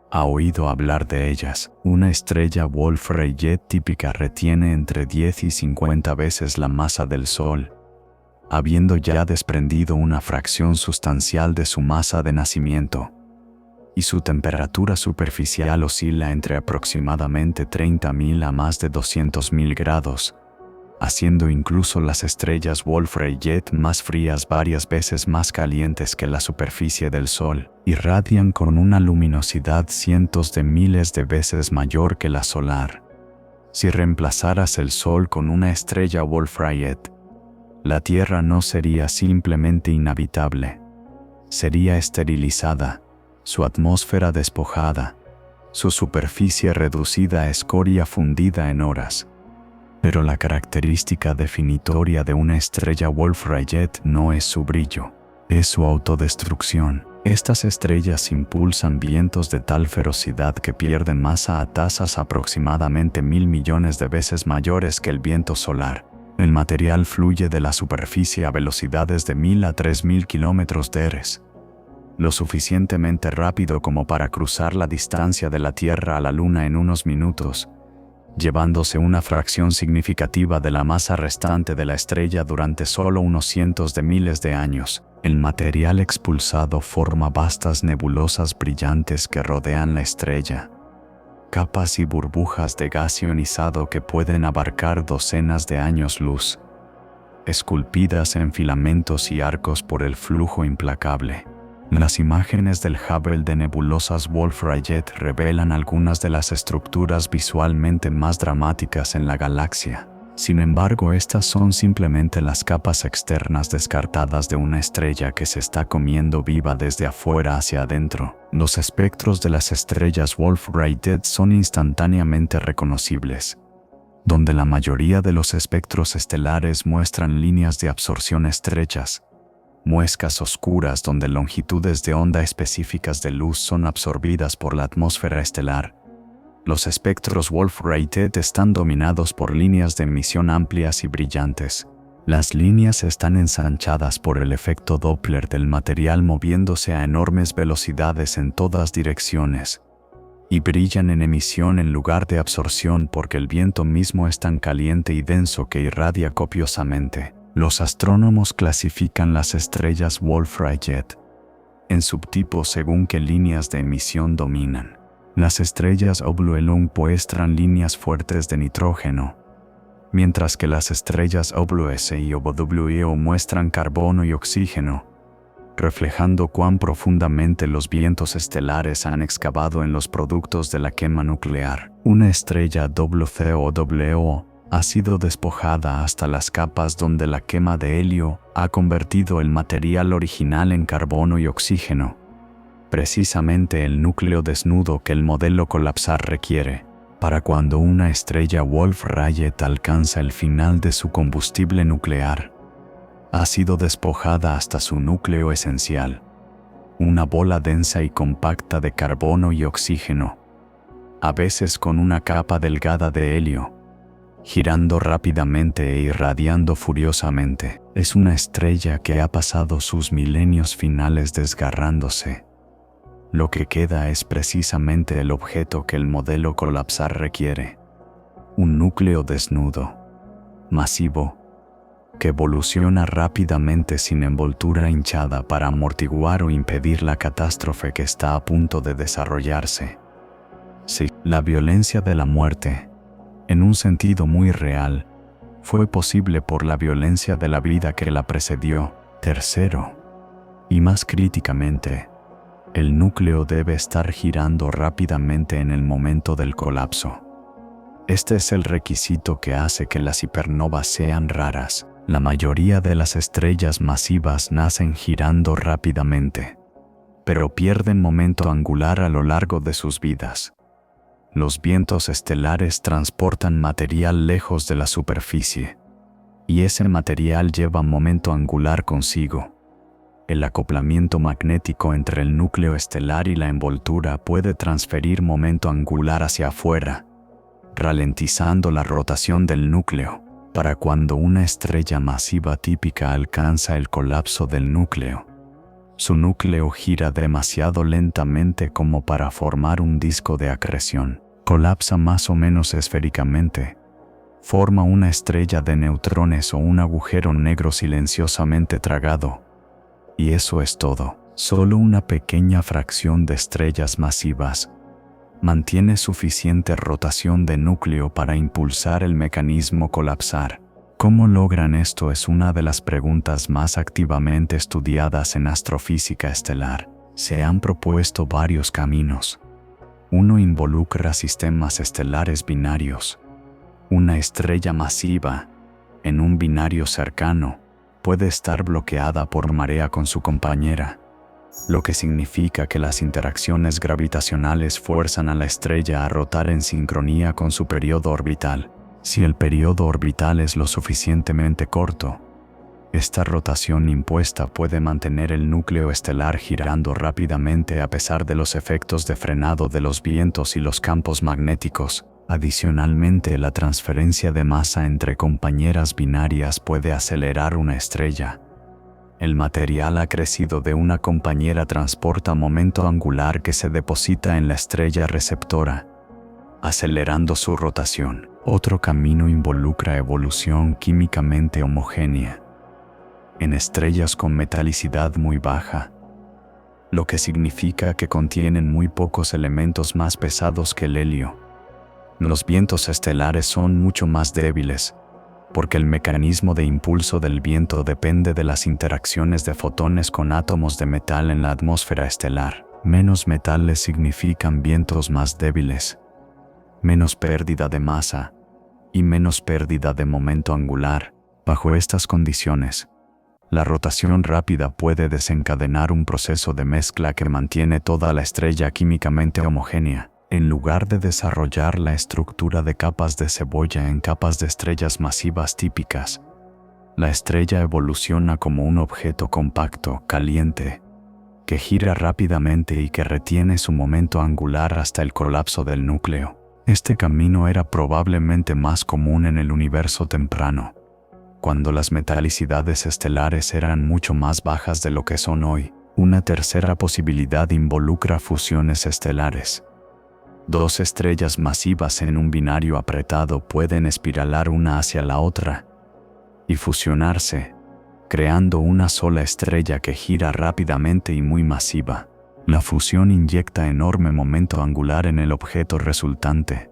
ha oído hablar de ellas. Una estrella Wolf-Rayet típica retiene entre 10 y 50 veces la masa del Sol, habiendo ya desprendido una fracción sustancial de su masa de nacimiento, y su temperatura superficial oscila entre aproximadamente 30.000 a más de 200.000 grados, haciendo incluso las estrellas Wolf-Rayet más frías varias veces más calientes que la superficie del Sol. Irradian con una luminosidad cientos de miles de veces mayor que la solar. Si reemplazaras el Sol con una estrella Wolf-Rayet, la Tierra no sería simplemente inhabitable, sería esterilizada, su atmósfera despojada, su superficie reducida a escoria fundida en horas. Pero la característica definitoria de una estrella Wolf-Rayet no es su brillo, es su autodestrucción. Estas estrellas impulsan vientos de tal ferocidad que pierden masa a tasas aproximadamente 1.000 millones de veces mayores que el viento solar. El material fluye de la superficie a velocidades de 1.000 a 3.000 kilómetros de hora, lo suficientemente rápido como para cruzar la distancia de la Tierra a la Luna en unos minutos, llevándose una fracción significativa de la masa restante de la estrella durante solo unos cientos de miles de años. El material expulsado forma vastas nebulosas brillantes que rodean la estrella, capas y burbujas de gas ionizado que pueden abarcar docenas de años luz, esculpidas en filamentos y arcos por el flujo implacable. Las imágenes del Hubble de nebulosas Wolf-Rayet revelan algunas de las estructuras visualmente más dramáticas en la galaxia. Sin embargo, estas son simplemente las capas externas descartadas de una estrella que se está comiendo viva desde afuera hacia adentro. Los espectros de las estrellas Wolf-Rayet son instantáneamente reconocibles, donde la mayoría de los espectros estelares muestran líneas de absorción estrechas, muescas oscuras donde longitudes de onda específicas de luz son absorbidas por la atmósfera estelar. Los espectros Wolf-Rayet están dominados por líneas de emisión amplias y brillantes. Las líneas están ensanchadas por el efecto Doppler del material moviéndose a enormes velocidades en todas direcciones, y brillan en emisión en lugar de absorción porque el viento mismo es tan caliente y denso que irradia copiosamente. Los astrónomos clasifican las estrellas Wolf-Rayet en subtipos según qué líneas de emisión dominan. Las estrellas Oblong muestran líneas fuertes de nitrógeno, mientras que las estrellas OWS y OWO muestran carbono y oxígeno, reflejando cuán profundamente los vientos estelares han excavado en los productos de la quema nuclear. Una estrella WCOWO ha sido despojada hasta las capas donde la quema de helio ha convertido el material original en carbono y oxígeno, precisamente el núcleo desnudo que el modelo colapsar requiere. Para cuando una estrella Wolf-Rayet alcanza el final de su combustible nuclear, ha sido despojada hasta su núcleo esencial, una bola densa y compacta de carbono y oxígeno, a veces con una capa delgada de helio, girando rápidamente e irradiando furiosamente. Es una estrella que ha pasado sus milenios finales desgarrándose. Lo que queda es precisamente el objeto que el modelo colapsar requiere: un núcleo desnudo, masivo, que evoluciona rápidamente sin envoltura hinchada para amortiguar o impedir la catástrofe que está a punto de desarrollarse. Sí, la violencia de la muerte, en un sentido muy real, fue posible por la violencia de la vida que la precedió. Tercero, y más críticamente, el núcleo debe estar girando rápidamente en el momento del colapso. Este es el requisito que hace que las hipernovas sean raras. La mayoría de las estrellas masivas nacen girando rápidamente, pero pierden momento angular a lo largo de sus vidas. Los vientos estelares transportan material lejos de la superficie, y ese material lleva momento angular consigo. El acoplamiento magnético entre el núcleo estelar y la envoltura puede transferir momento angular hacia afuera, ralentizando la rotación del núcleo. Para cuando una estrella masiva típica alcanza el colapso del núcleo, su núcleo gira demasiado lentamente como para formar un disco de acreción. Colapsa más o menos esféricamente, forma una estrella de neutrones o un agujero negro silenciosamente tragado. Y eso es todo. Solo una pequeña fracción de estrellas masivas mantiene suficiente rotación de núcleo para impulsar el mecanismo colapsar. ¿Cómo logran esto? Es una de las preguntas más activamente estudiadas en astrofísica estelar. Se han propuesto varios caminos. Uno involucra sistemas estelares binarios. Una estrella masiva, en un binario cercano, puede estar bloqueada por marea con su compañera, lo que significa que las interacciones gravitacionales fuerzan a la estrella a rotar en sincronía con su periodo orbital. Si el periodo orbital es lo suficientemente corto, esta rotación impuesta puede mantener el núcleo estelar girando rápidamente a pesar de los efectos de frenado de los vientos y los campos magnéticos. Adicionalmente, la transferencia de masa entre compañeras binarias puede acelerar una estrella. El material acrecido de una compañera transporta momento angular que se deposita en la estrella receptora, acelerando su rotación. Otro camino involucra evolución químicamente homogénea en estrellas con metalicidad muy baja, lo que significa que contienen muy pocos elementos más pesados que el helio. Los vientos estelares son mucho más débiles, porque el mecanismo de impulso del viento depende de las interacciones de fotones con átomos de metal en la atmósfera estelar. Menos metales significan vientos más débiles, menos pérdida de masa y menos pérdida de momento angular. Bajo estas condiciones, la rotación rápida puede desencadenar un proceso de mezcla que mantiene toda la estrella químicamente homogénea. En lugar de desarrollar la estructura de capas de cebolla en capas de estrellas masivas típicas, la estrella evoluciona como un objeto compacto, caliente, que gira rápidamente y que retiene su momento angular hasta el colapso del núcleo. Este camino era probablemente más común en el universo temprano, cuando las metalicidades estelares eran mucho más bajas de lo que son hoy. Una tercera posibilidad involucra fusiones estelares. Dos estrellas masivas en un binario apretado pueden espiralar una hacia la otra y fusionarse, creando una sola estrella que gira rápidamente y muy masiva. La fusión inyecta enorme momento angular en el objeto resultante,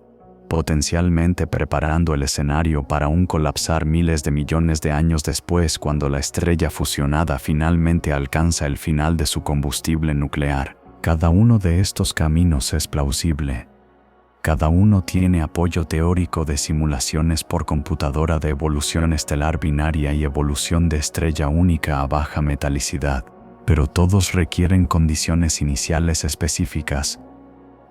potencialmente preparando el escenario para un colapsar miles de millones de años después cuando la estrella fusionada finalmente alcanza el final de su combustible nuclear. Cada uno de estos caminos es plausible. Cada uno tiene apoyo teórico de simulaciones por computadora de evolución estelar binaria y evolución de estrella única a baja metalicidad, pero todos requieren condiciones iniciales específicas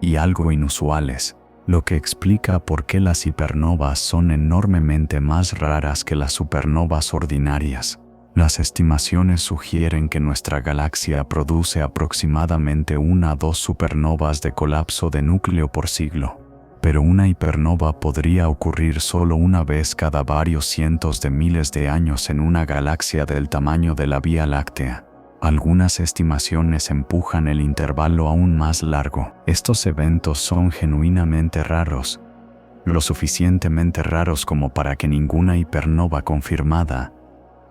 y algo inusuales, lo que explica por qué las hipernovas son enormemente más raras que las supernovas ordinarias. Las estimaciones sugieren que nuestra galaxia produce aproximadamente 1 a 2 supernovas de colapso de núcleo por siglo, pero una hipernova podría ocurrir solo una vez cada varios cientos de miles de años en una galaxia del tamaño de la Vía Láctea. Algunas estimaciones empujan el intervalo aún más largo. Estos eventos son genuinamente raros, lo suficientemente raros como para que ninguna hipernova confirmada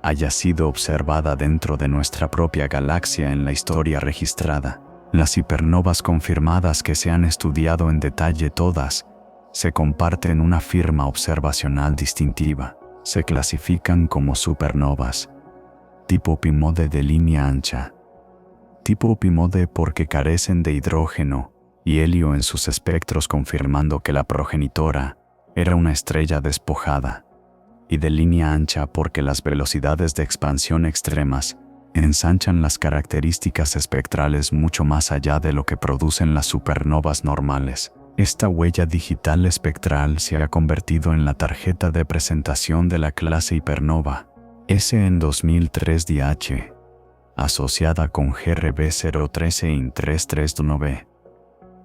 haya sido observada dentro de nuestra propia galaxia en la historia registrada. Las hipernovas confirmadas que se han estudiado en detalle todas se comparten una firma observacional distintiva. Se clasifican como supernovas tipo Pimode de línea ancha. Tipo Pimode porque carecen de hidrógeno y helio en sus espectros, confirmando que la progenitora era una estrella despojada. Y de línea ancha porque las velocidades de expansión extremas ensanchan las características espectrales mucho más allá de lo que producen las supernovas normales. Esta huella digital espectral se ha convertido en la tarjeta de presentación de la clase hipernova SN 2003-DH, asociada con GRB 013 IN 339.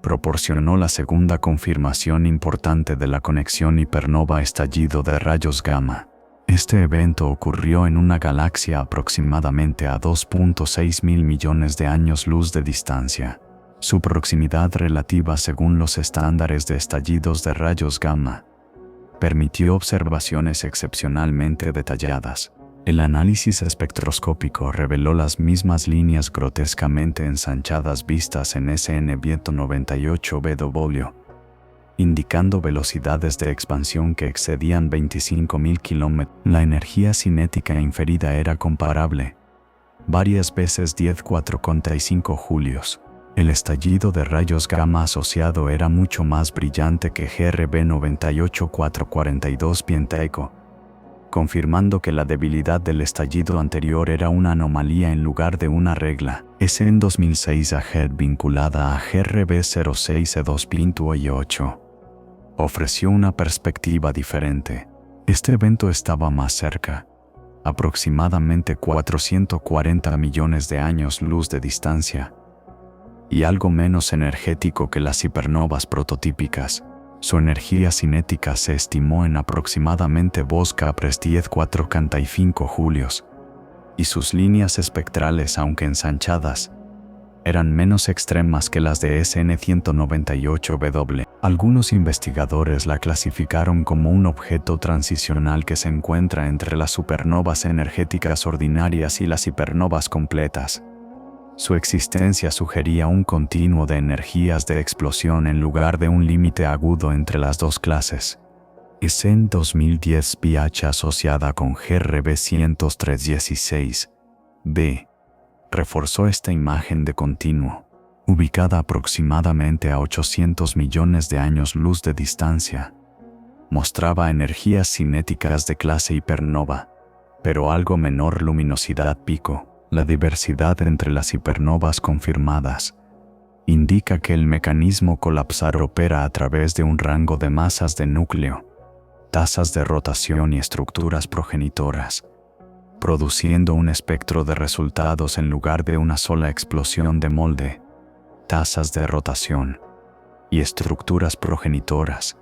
Proporcionó la segunda confirmación importante de la conexión hipernova estallido de rayos gamma. Este evento ocurrió en una galaxia aproximadamente a 2.6 mil millones de años luz de distancia. Su proximidad relativa según los estándares de estallidos de rayos gamma permitió observaciones excepcionalmente detalladas. El análisis espectroscópico reveló las mismas líneas grotescamente ensanchadas vistas en SN 98BW, indicando velocidades de expansión que excedían 25.000 km. La energía cinética inferida era comparable, varias veces 10⁴ julios. El estallido de rayos gamma asociado era mucho más brillante que GRB 98442 Pienteco, confirmando que la debilidad del estallido anterior era una anomalía en lugar de una regla. SN 2006 AGED vinculada a GRB 06E2 Pinto y 8 ofreció una perspectiva diferente. Este evento estaba más cerca, aproximadamente 440 millones de años luz de distancia, y algo menos energético que las hipernovas prototípicas. Su energía cinética se estimó en aproximadamente 2⁻⁴ julios, y sus líneas espectrales, aunque ensanchadas, eran menos extremas que las de SN 198W. Algunos investigadores la clasificaron como un objeto transicional que se encuentra entre las supernovas energéticas ordinarias y las hipernovas completas. Su existencia sugería un continuo de energías de explosión en lugar de un límite agudo entre las dos clases. ESEN 2010 pH asociada con GRB 10316 B. Reforzó esta imagen de continuo, ubicada aproximadamente a 800 millones de años luz de distancia. Mostraba energías cinéticas de clase hipernova, pero algo menor luminosidad pico. La diversidad entre las hipernovas confirmadas indica que el mecanismo colapsar opera a través de un rango de masas de núcleo, tasas de rotación y estructuras progenitoras, produciendo un espectro de resultados en lugar de una sola explosión de molde, tasas de rotación y estructuras progenitoras,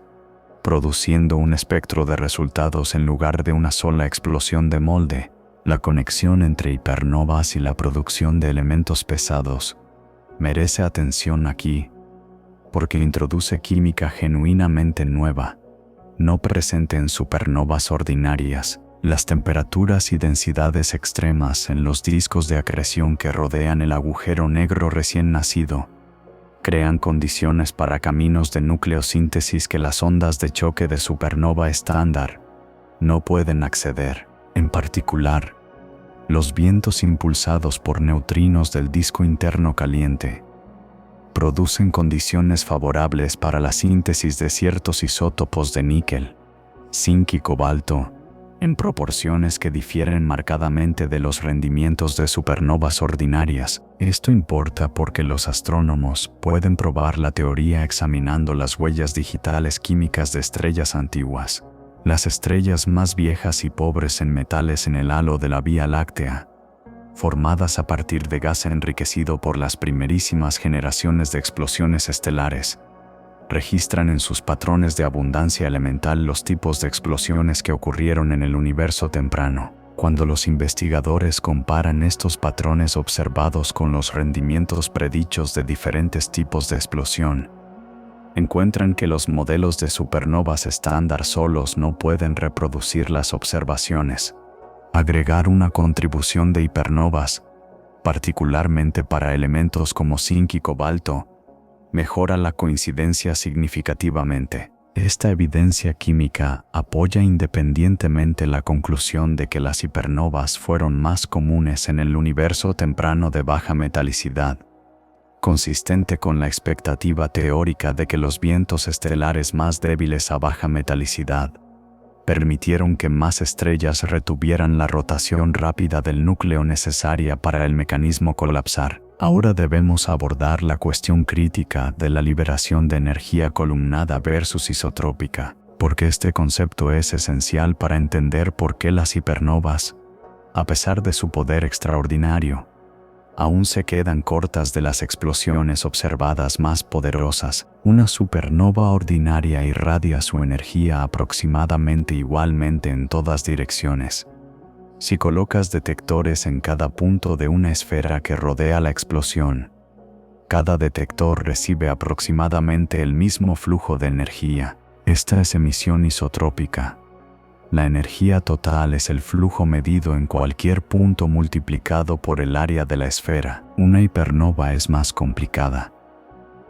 produciendo un espectro de resultados en lugar de una sola explosión de molde. La conexión entre hipernovas y la producción de elementos pesados merece atención aquí, porque introduce química genuinamente nueva, no presente en supernovas ordinarias. Las temperaturas y densidades extremas en los discos de acreción que rodean el agujero negro recién nacido crean condiciones para caminos de nucleosíntesis que las ondas de choque de supernova estándar no pueden acceder. En particular, los vientos impulsados por neutrinos del disco interno caliente producen condiciones favorables para la síntesis de ciertos isótopos de níquel, zinc y cobalto, en proporciones que difieren marcadamente de los rendimientos de supernovas ordinarias. Esto importa porque los astrónomos pueden probar la teoría examinando las huellas digitales químicas de estrellas antiguas, las estrellas más viejas y pobres en metales en el halo de la Vía Láctea, formadas a partir de gas enriquecido por las primerísimas generaciones de explosiones estelares. Registran en sus patrones de abundancia elemental los tipos de explosiones que ocurrieron en el universo temprano. Cuando los investigadores comparan estos patrones observados con los rendimientos predichos de diferentes tipos de explosión, encuentran que los modelos de supernovas estándar solos no pueden reproducir las observaciones. Agregar una contribución de hipernovas, particularmente para elementos como zinc y cobalto, mejora la coincidencia significativamente. Esta evidencia química apoya independientemente la conclusión de que las hipernovas fueron más comunes en el universo temprano de baja metalicidad, consistente con la expectativa teórica de que los vientos estelares más débiles a baja metalicidad permitieron que más estrellas retuvieran la rotación rápida del núcleo necesaria para el mecanismo colapsar. Ahora debemos abordar la cuestión crítica de la liberación de energía columnada versus isotrópica, porque este concepto es esencial para entender por qué las hipernovas, a pesar de su poder extraordinario, aún se quedan cortas de las explosiones observadas más poderosas. Una supernova ordinaria irradia su energía aproximadamente igualmente en todas direcciones. Si colocas detectores en cada punto de una esfera que rodea la explosión, cada detector recibe aproximadamente el mismo flujo de energía. Esta es emisión isotrópica. La energía total es el flujo medido en cualquier punto multiplicado por el área de la esfera. Una hipernova es más complicada.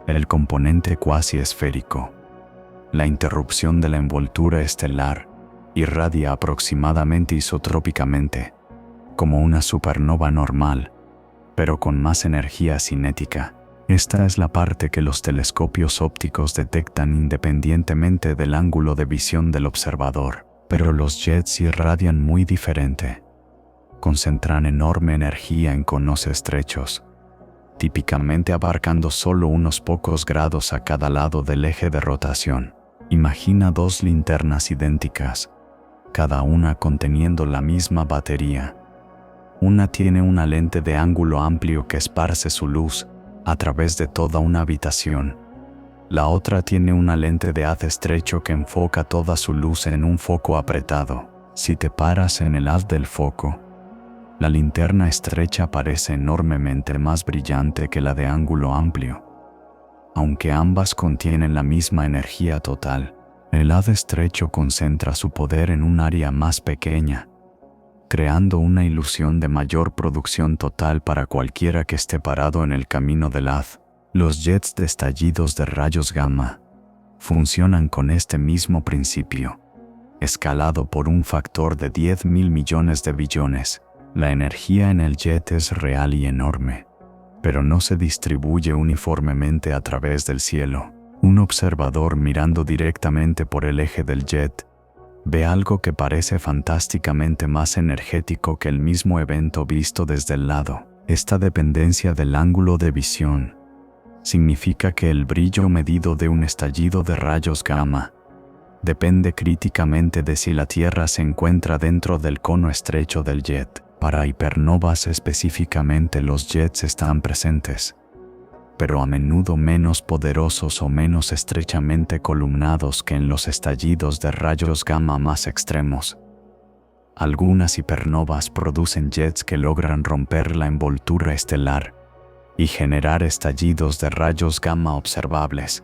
El componente cuasi esférico, la interrupción de la envoltura estelar, irradia aproximadamente isotrópicamente, como una supernova normal, pero con más energía cinética. Esta es la parte que los telescopios ópticos detectan independientemente del ángulo de visión del observador. Pero los jets irradian muy diferente. Concentran enorme energía en conos estrechos, típicamente abarcando solo unos pocos grados a cada lado del eje de rotación. Imagina dos linternas idénticas, cada una conteniendo la misma batería. Una tiene una lente de ángulo amplio que esparce su luz a través de toda una habitación. La otra tiene una lente de haz estrecho que enfoca toda su luz en un foco apretado. Si te paras en el haz del foco, la linterna estrecha parece enormemente más brillante que la de ángulo amplio. Aunque ambas contienen la misma energía total, el haz estrecho concentra su poder en un área más pequeña, creando una ilusión de mayor producción total para cualquiera que esté parado en el camino del haz. Los jets de estallidos de rayos gamma funcionan con este mismo principio. escalado por un factor de 10.000 millones de billones. La energía en el jet es real y enorme, pero no se distribuye uniformemente a través del cielo. Un observador mirando directamente por el eje del jet ve algo que parece fantásticamente más energético que el mismo evento visto desde el lado. Esta dependencia del ángulo de visión significa que el brillo medido de un estallido de rayos gamma depende críticamente de si la Tierra se encuentra dentro del cono estrecho del jet. Para hipernovas específicamente, los jets están presentes, pero a menudo menos poderosos o menos estrechamente columnados que en los estallidos de rayos gamma más extremos. Algunas hipernovas producen jets que logran romper la envoltura estelar y generar estallidos de rayos gamma observables.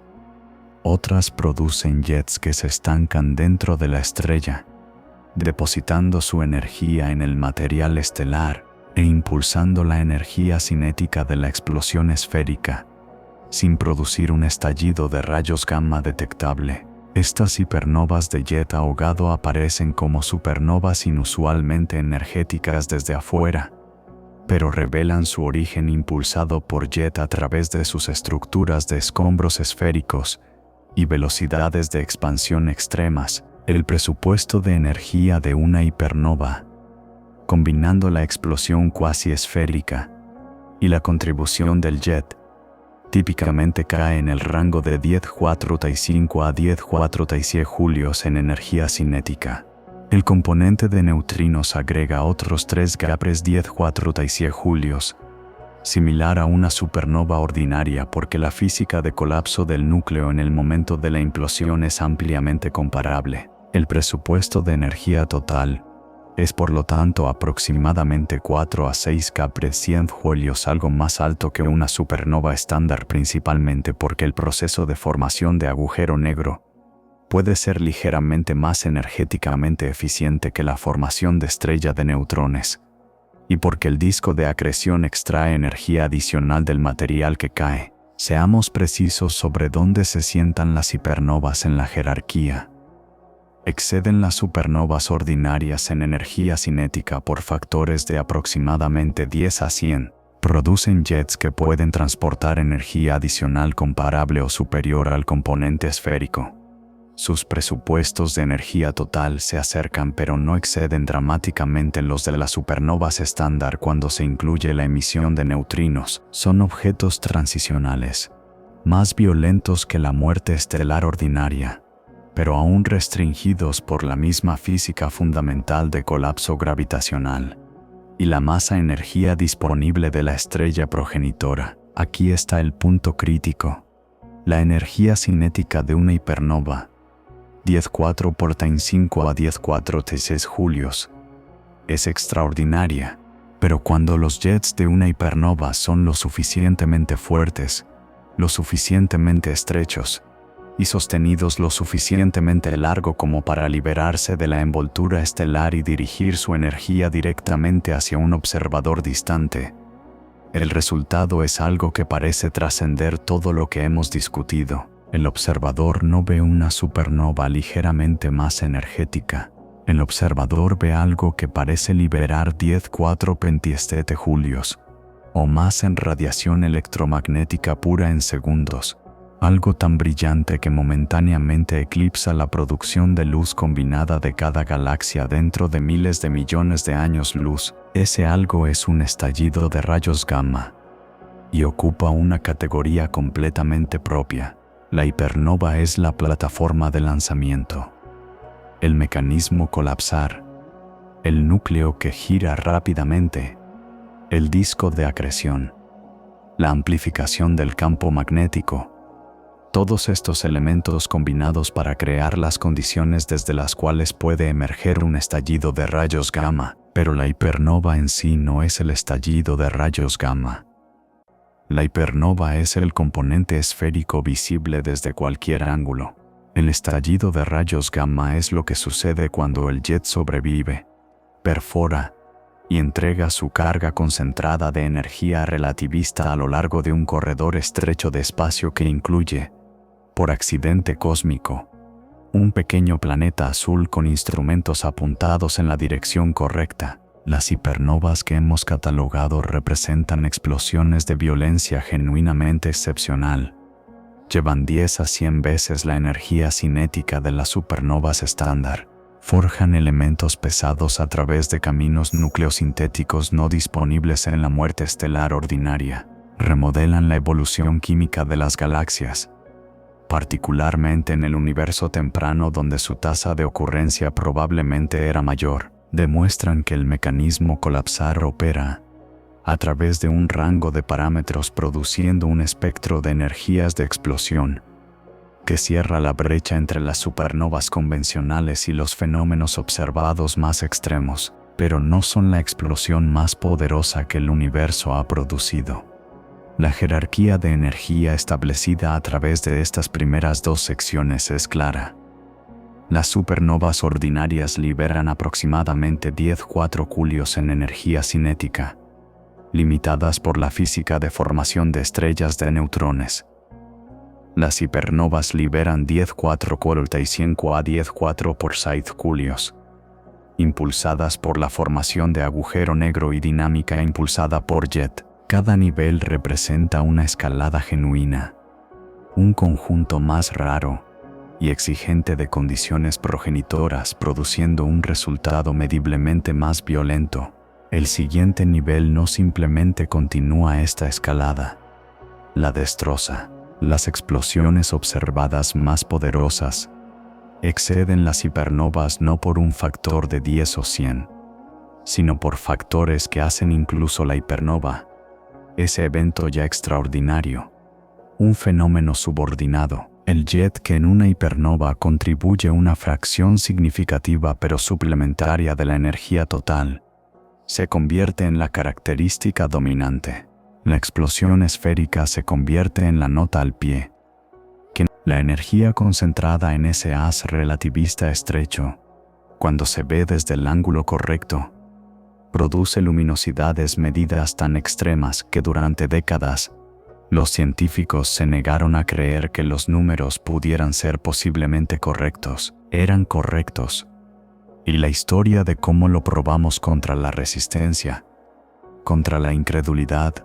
Otras producen jets que se estancan dentro de la estrella, depositando su energía en el material estelar e impulsando la energía cinética de la explosión esférica, sin producir un estallido de rayos gamma detectable. Estas hipernovas de jet ahogado aparecen como supernovas inusualmente energéticas desde afuera, pero revelan su origen impulsado por jet a través de sus estructuras de escombros esféricos y velocidades de expansión extremas. El presupuesto de energía de una hipernova, combinando la explosión cuasi esférica y la contribución del jet, típicamente cae en el rango de 10⁻⁴ a 10⁻⁷ julios en energía cinética. El componente de neutrinos agrega otros 3⁻10⁻⁷ julios, similar a una supernova ordinaria porque la física de colapso del núcleo en el momento de la implosión es ampliamente comparable. El presupuesto de energía total es por lo tanto aproximadamente 4 a 6⁻100 julios, algo más alto que una supernova estándar, principalmente porque el proceso de formación de agujero negro puede ser ligeramente más energéticamente eficiente que la formación de estrella de neutrones, y porque el disco de acreción extrae energía adicional del material que cae. Seamos precisos sobre dónde se sientan las hipernovas en la jerarquía. Exceden las supernovas ordinarias en energía cinética por factores de aproximadamente 10 a 100. Producen jets que pueden transportar energía adicional comparable o superior al componente esférico. Sus presupuestos de energía total se acercan pero no exceden dramáticamente los de las supernovas estándar cuando se incluye la emisión de neutrinos. Son objetos transicionales, más violentos que la muerte estelar ordinaria, pero aún restringidos por la misma física fundamental de colapso gravitacional y la masa-energía disponible de la estrella progenitora. Aquí está el punto crítico. La energía cinética de una hipernova, 10⁻⁴ a 10⁻⁷ julios, es extraordinaria, pero cuando los jets de una hipernova son lo suficientemente fuertes, lo suficientemente estrechos y sostenidos lo suficientemente largo como para liberarse de la envoltura estelar y dirigir su energía directamente hacia un observador distante, el resultado es algo que parece trascender todo lo que hemos discutido. El observador no ve una supernova ligeramente más energética. El observador ve algo que parece liberar 10⁻⁻27 julios o más en radiación electromagnética pura en segundos. Algo tan brillante que momentáneamente eclipsa la producción de luz combinada de cada galaxia dentro de miles de millones de años luz. Ese algo es un estallido de rayos gamma y ocupa una categoría completamente propia. La hipernova es la plataforma de lanzamiento, el mecanismo colapsar, el núcleo que gira rápidamente, el disco de acreción, la amplificación del campo magnético. Todos estos elementos combinados para crear las condiciones desde las cuales puede emerger un estallido de rayos gamma, pero la hipernova en sí no es el estallido de rayos gamma. La hipernova es el componente esférico visible desde cualquier ángulo. El estallido de rayos gamma es lo que sucede cuando el jet sobrevive, perfora y entrega su carga concentrada de energía relativista a lo largo de un corredor estrecho de espacio que incluye, por accidente cósmico, Un pequeño planeta azul con instrumentos apuntados en la dirección correcta. Las hipernovas que hemos catalogado representan explosiones de violencia genuinamente excepcional. Llevan 10 a 100 veces la energía cinética de las supernovas estándar. Forjan elementos pesados a través de caminos nucleosintéticos no disponibles en la muerte estelar ordinaria. Remodelan la evolución química de las galaxias, particularmente en el universo temprano donde su tasa de ocurrencia probablemente era mayor. Demuestran que el mecanismo colapsar opera a través de un rango de parámetros produciendo un espectro de energías de explosión que cierra la brecha entre las supernovas convencionales y los fenómenos observados más extremos, pero no son la explosión más poderosa que el universo ha producido. La jerarquía de energía establecida a través de estas primeras dos secciones es clara. Las supernovas ordinarias liberan aproximadamente 10 julios en energía cinética, limitadas por la física de formación de estrellas de neutrones. Las hipernovas liberan 10,45 a 10,4 por 6 julios, impulsadas por la formación de agujero negro y dinámica impulsada por jet. Cada nivel representa una escalada genuina, un conjunto más raro y exigente de condiciones progenitoras produciendo un resultado mediblemente más violento. El siguiente nivel no simplemente continúa esta escalada, la destroza. Las explosiones observadas más poderosas exceden las hipernovas no por un factor de 10 o 100, sino por factores que hacen incluso la hipernova, ese evento ya extraordinario, un fenómeno subordinado. El jet que en una hipernova contribuye una fracción significativa pero suplementaria de la energía total, se convierte en la característica dominante. La explosión esférica se convierte en la nota al pie. La energía concentrada en ese haz relativista estrecho, cuando se ve desde el ángulo correcto, produce luminosidades medidas tan extremas que durante décadas, los científicos se negaron a creer que los números pudieran ser posiblemente correctos. Eran correctos. Y la historia de cómo lo probamos contra la resistencia, contra la incredulidad,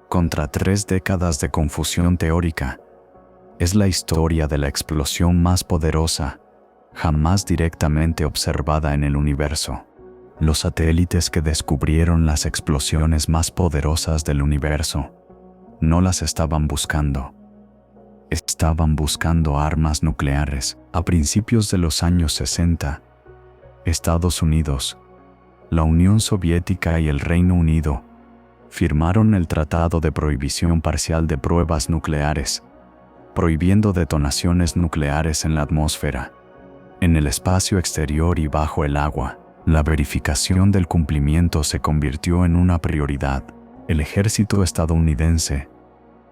contra 3 décadas de confusión teórica, es la historia de la explosión más poderosa, jamás directamente observada en el universo. Los satélites que descubrieron las explosiones más poderosas del universo no las estaban buscando. Estaban buscando armas nucleares. A principios de los años 60, Estados Unidos, la Unión Soviética y el Reino Unido firmaron el Tratado de Prohibición Parcial de Pruebas Nucleares, prohibiendo detonaciones nucleares en la atmósfera, en el espacio exterior y bajo el agua. La verificación del cumplimiento se convirtió en una prioridad. El ejército estadounidense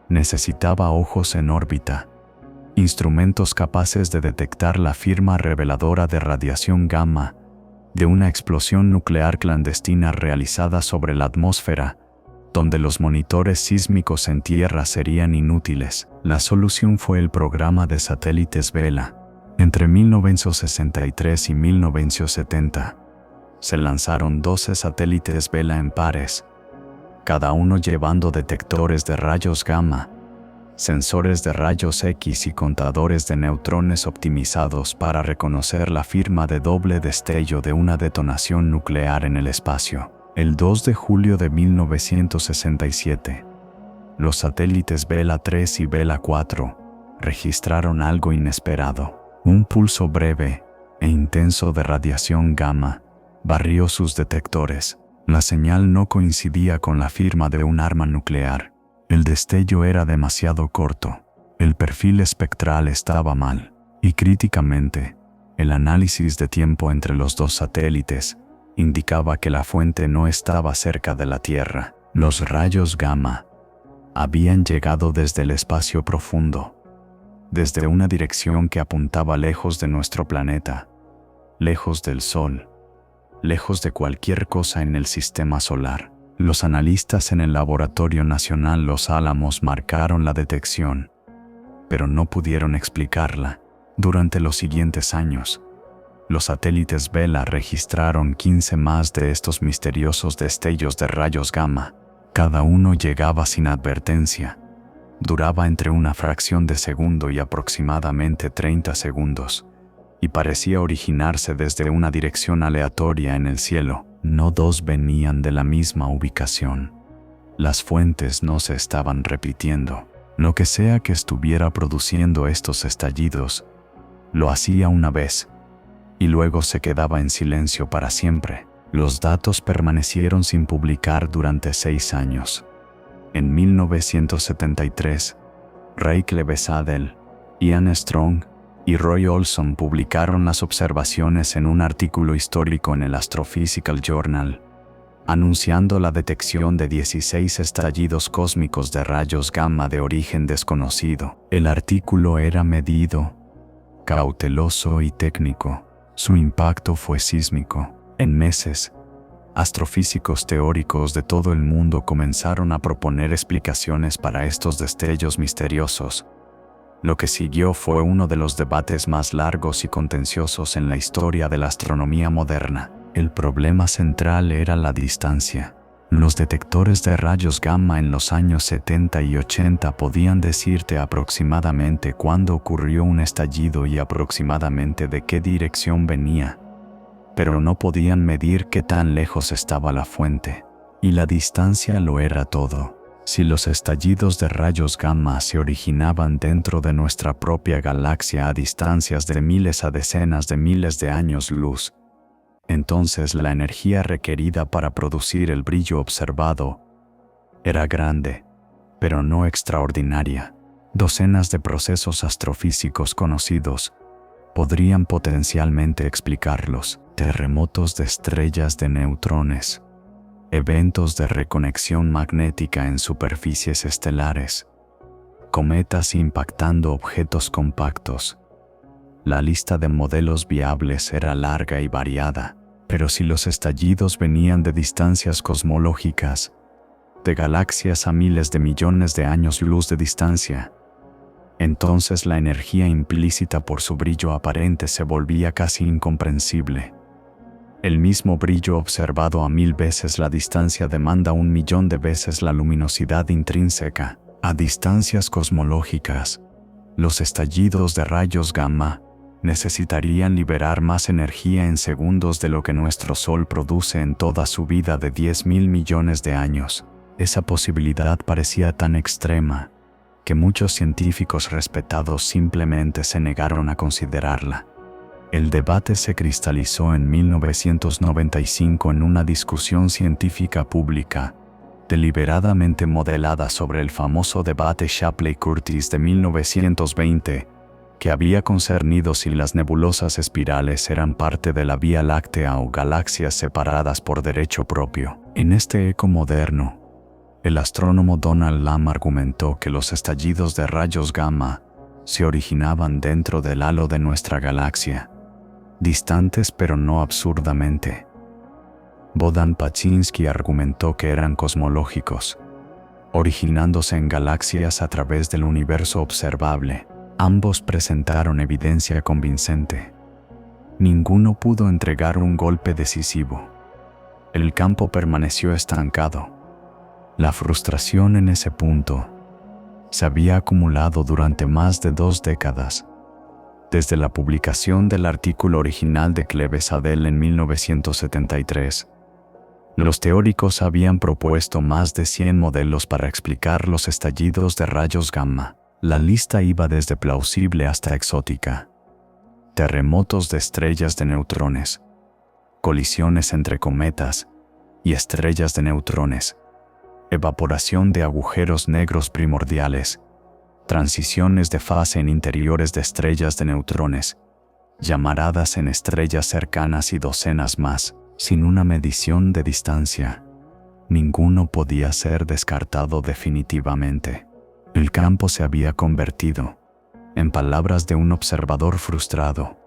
necesitaba ojos en órbita, instrumentos capaces de detectar la firma reveladora de radiación gamma de una explosión nuclear clandestina realizada sobre la atmósfera, donde los monitores sísmicos en tierra serían inútiles. La solución fue el programa de satélites Vela. Entre 1963 y 1970, se lanzaron 12 satélites Vela en pares, cada uno llevando detectores de rayos gamma, sensores de rayos X y contadores de neutrones optimizados para reconocer la firma de doble destello de una detonación nuclear en el espacio. El 2 de julio de 1967, los satélites Vela 3 y Vela 4 registraron algo inesperado. Un pulso breve e intenso de radiación gamma barrió sus detectores. La señal no coincidía con la firma de un arma nuclear. El destello era demasiado corto, el perfil espectral estaba mal, y críticamente, el análisis de tiempo entre los dos satélites indicaba que la fuente no estaba cerca de la Tierra. Los rayos gamma habían llegado desde el espacio profundo, desde una dirección que apuntaba lejos de nuestro planeta, lejos del Sol, lejos de cualquier cosa en el sistema solar. Los analistas en el Laboratorio Nacional Los Álamos marcaron la detección, pero no pudieron explicarla. Durante los siguientes años, los satélites Vela registraron 15 más de estos misteriosos destellos de rayos gamma. Cada uno llegaba sin advertencia. Duraba entre una fracción de segundo y aproximadamente 30 segundos, y parecía originarse desde una dirección aleatoria en el cielo. No dos venían de la misma ubicación. Las fuentes no se estaban repitiendo. Lo que sea que estuviera produciendo estos estallidos, lo hacía una vez, y luego se quedaba en silencio para siempre. Los datos permanecieron sin publicar durante 6 años. En 1973, Ray Klebsadel, Ian Strong y Roy Olson publicaron las observaciones en un artículo histórico en el Astrophysical Journal, anunciando la detección de 16 estallidos cósmicos de rayos gamma de origen desconocido. El artículo era medido, cauteloso y técnico. Su impacto fue sísmico. En meses, astrofísicos teóricos de todo el mundo comenzaron a proponer explicaciones para estos destellos misteriosos. Lo que siguió fue uno de los debates más largos y contenciosos en la historia de la astronomía moderna. El problema central era la distancia. Los detectores de rayos gamma en los años 70 y 80 podían decirte aproximadamente cuándo ocurrió un estallido y aproximadamente de qué dirección venía, pero no podían medir qué tan lejos estaba la fuente. Y la distancia lo era todo. Si los estallidos de rayos gamma se originaban dentro de nuestra propia galaxia a distancias de miles a decenas de miles de años luz, entonces la energía requerida para producir el brillo observado era grande, pero no extraordinaria. Docenas de procesos astrofísicos conocidos podrían potencialmente explicarlos: terremotos de estrellas de neutrones, eventos de reconexión magnética en superficies estelares, cometas impactando objetos compactos. La lista de modelos viables era larga y variada, pero si los estallidos venían de distancias cosmológicas, de galaxias a miles de millones de años luz de distancia, entonces la energía implícita por su brillo aparente se volvía casi incomprensible. El mismo brillo observado a 1000 veces la distancia demanda 1.000.000 de veces la luminosidad intrínseca. A distancias cosmológicas, los estallidos de rayos gamma necesitarían liberar más energía en segundos de lo que nuestro Sol produce en toda su vida de 10.000 millones de años. Esa posibilidad parecía tan extrema que muchos científicos respetados simplemente se negaron a considerarla. El debate se cristalizó en 1995 en una discusión científica pública, deliberadamente modelada sobre el famoso debate Shapley-Curtis de 1920, que había concernido si las nebulosas espirales eran parte de la Vía Láctea o galaxias separadas por derecho propio. En este eco moderno, el astrónomo Donald Lamb argumentó que los estallidos de rayos gamma se originaban dentro del halo de nuestra galaxia, distantes pero no absurdamente. Bohdan Paczynski argumentó que eran cosmológicos, originándose en galaxias a través del universo observable. Ambos presentaron evidencia convincente. Ninguno pudo entregar un golpe decisivo. El campo permaneció estancado. La frustración en ese punto se había acumulado durante más de 2 décadas, desde la publicación del artículo original de Klebsadel en 1973. Los teóricos habían propuesto más de 100 modelos para explicar los estallidos de rayos gamma. La lista iba desde plausible hasta exótica: terremotos de estrellas de neutrones, colisiones entre cometas y estrellas de neutrones, evaporación de agujeros negros primordiales, transiciones de fase en interiores de estrellas de neutrones, llamaradas en estrellas cercanas y docenas más. Sin una medición de distancia, ninguno podía ser descartado definitivamente. El campo se había convertido, en palabras de un observador frustrado,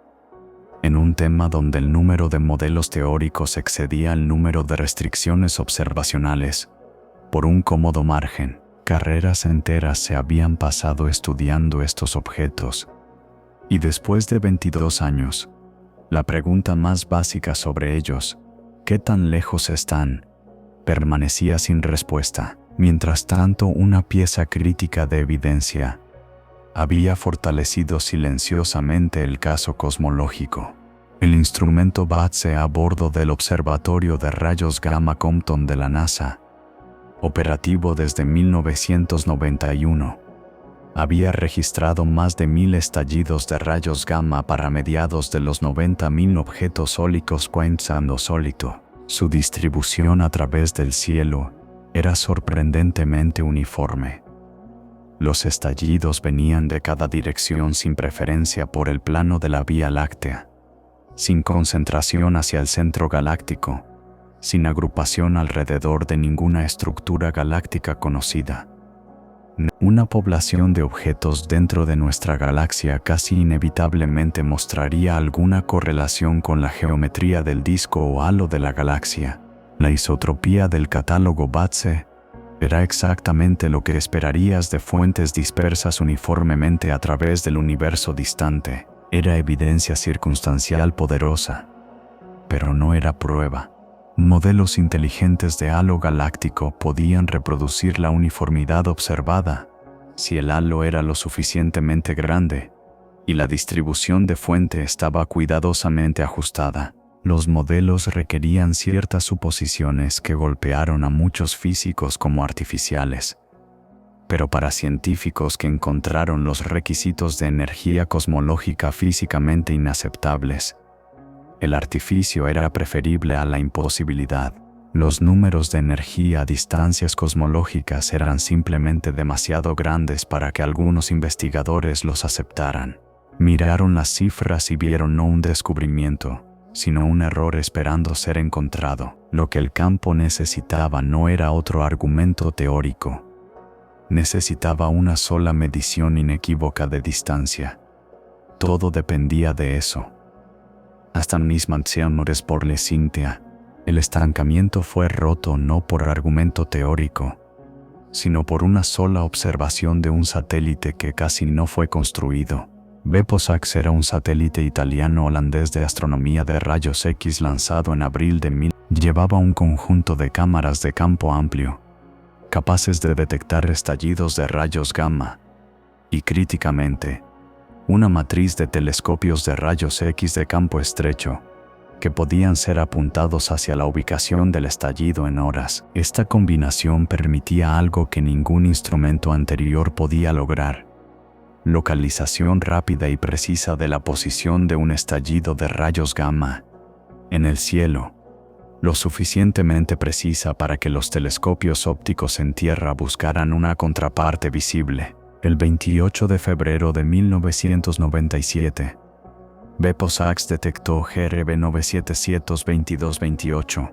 en un tema donde el número de modelos teóricos excedía el número de restricciones observacionales por un cómodo margen. Carreras enteras se habían pasado estudiando estos objetos, Y después de 22 años, la pregunta más básica sobre ellos, ¿qué tan lejos están?, permanecía sin respuesta. Mientras tanto, una pieza crítica de evidencia había fortalecido silenciosamente el caso cosmológico. El instrumento BATSE a bordo del Observatorio de Rayos Gamma Compton de la NASA, operativo desde 1991, había registrado más de 1000 estallidos de rayos gamma para mediados de los 90.000 objetos ólicos cuenzando sólito. Su distribución a través del cielo era sorprendentemente uniforme. Los estallidos venían de cada dirección sin preferencia por el plano de la Vía Láctea, sin concentración hacia el centro galáctico, sin agrupación alrededor de ninguna estructura galáctica conocida. Una población de objetos dentro de nuestra galaxia casi inevitablemente mostraría alguna correlación con la geometría del disco o halo de la galaxia. La isotropía del catálogo BATSE era exactamente lo que esperarías de fuentes dispersas uniformemente a través del universo distante. Era evidencia circunstancial poderosa, pero no era prueba. Modelos inteligentes de halo galáctico podían reproducir la uniformidad observada si el halo era lo suficientemente grande y la distribución de fuente estaba cuidadosamente ajustada. Los modelos requerían ciertas suposiciones que golpearon a muchos físicos como artificiales. Pero para científicos que encontraron los requisitos de energía cosmológica físicamente inaceptables, el artificio era preferible a la imposibilidad. Los números de energía a distancias cosmológicas eran simplemente demasiado grandes para que algunos investigadores los aceptaran. Miraron las cifras y vieron no un descubrimiento, sino un error esperando ser encontrado. Lo que el campo necesitaba no era otro argumento teórico. Necesitaba una sola medición inequívoca de distancia. Todo dependía de eso. Hasta mis mansiones por la Cintia, el estancamiento fue roto no por argumento teórico, sino por una sola observación de un satélite que casi no fue construido. Beposax era un satélite italiano-holandés de astronomía de rayos X lanzado en abril de 1000. Llevaba un conjunto de cámaras de campo amplio, capaces de detectar estallidos de rayos gamma, y críticamente, una matriz de telescopios de rayos X de campo estrecho, que podían ser apuntados hacia la ubicación del estallido en horas. Esta combinación permitía algo que ningún instrumento anterior podía lograr: localización rápida y precisa de la posición de un estallido de rayos gamma en el cielo, lo suficientemente precisa para que los telescopios ópticos en tierra buscaran una contraparte visible. El 28 de febrero de 1997, Beposax detectó GRB 972228.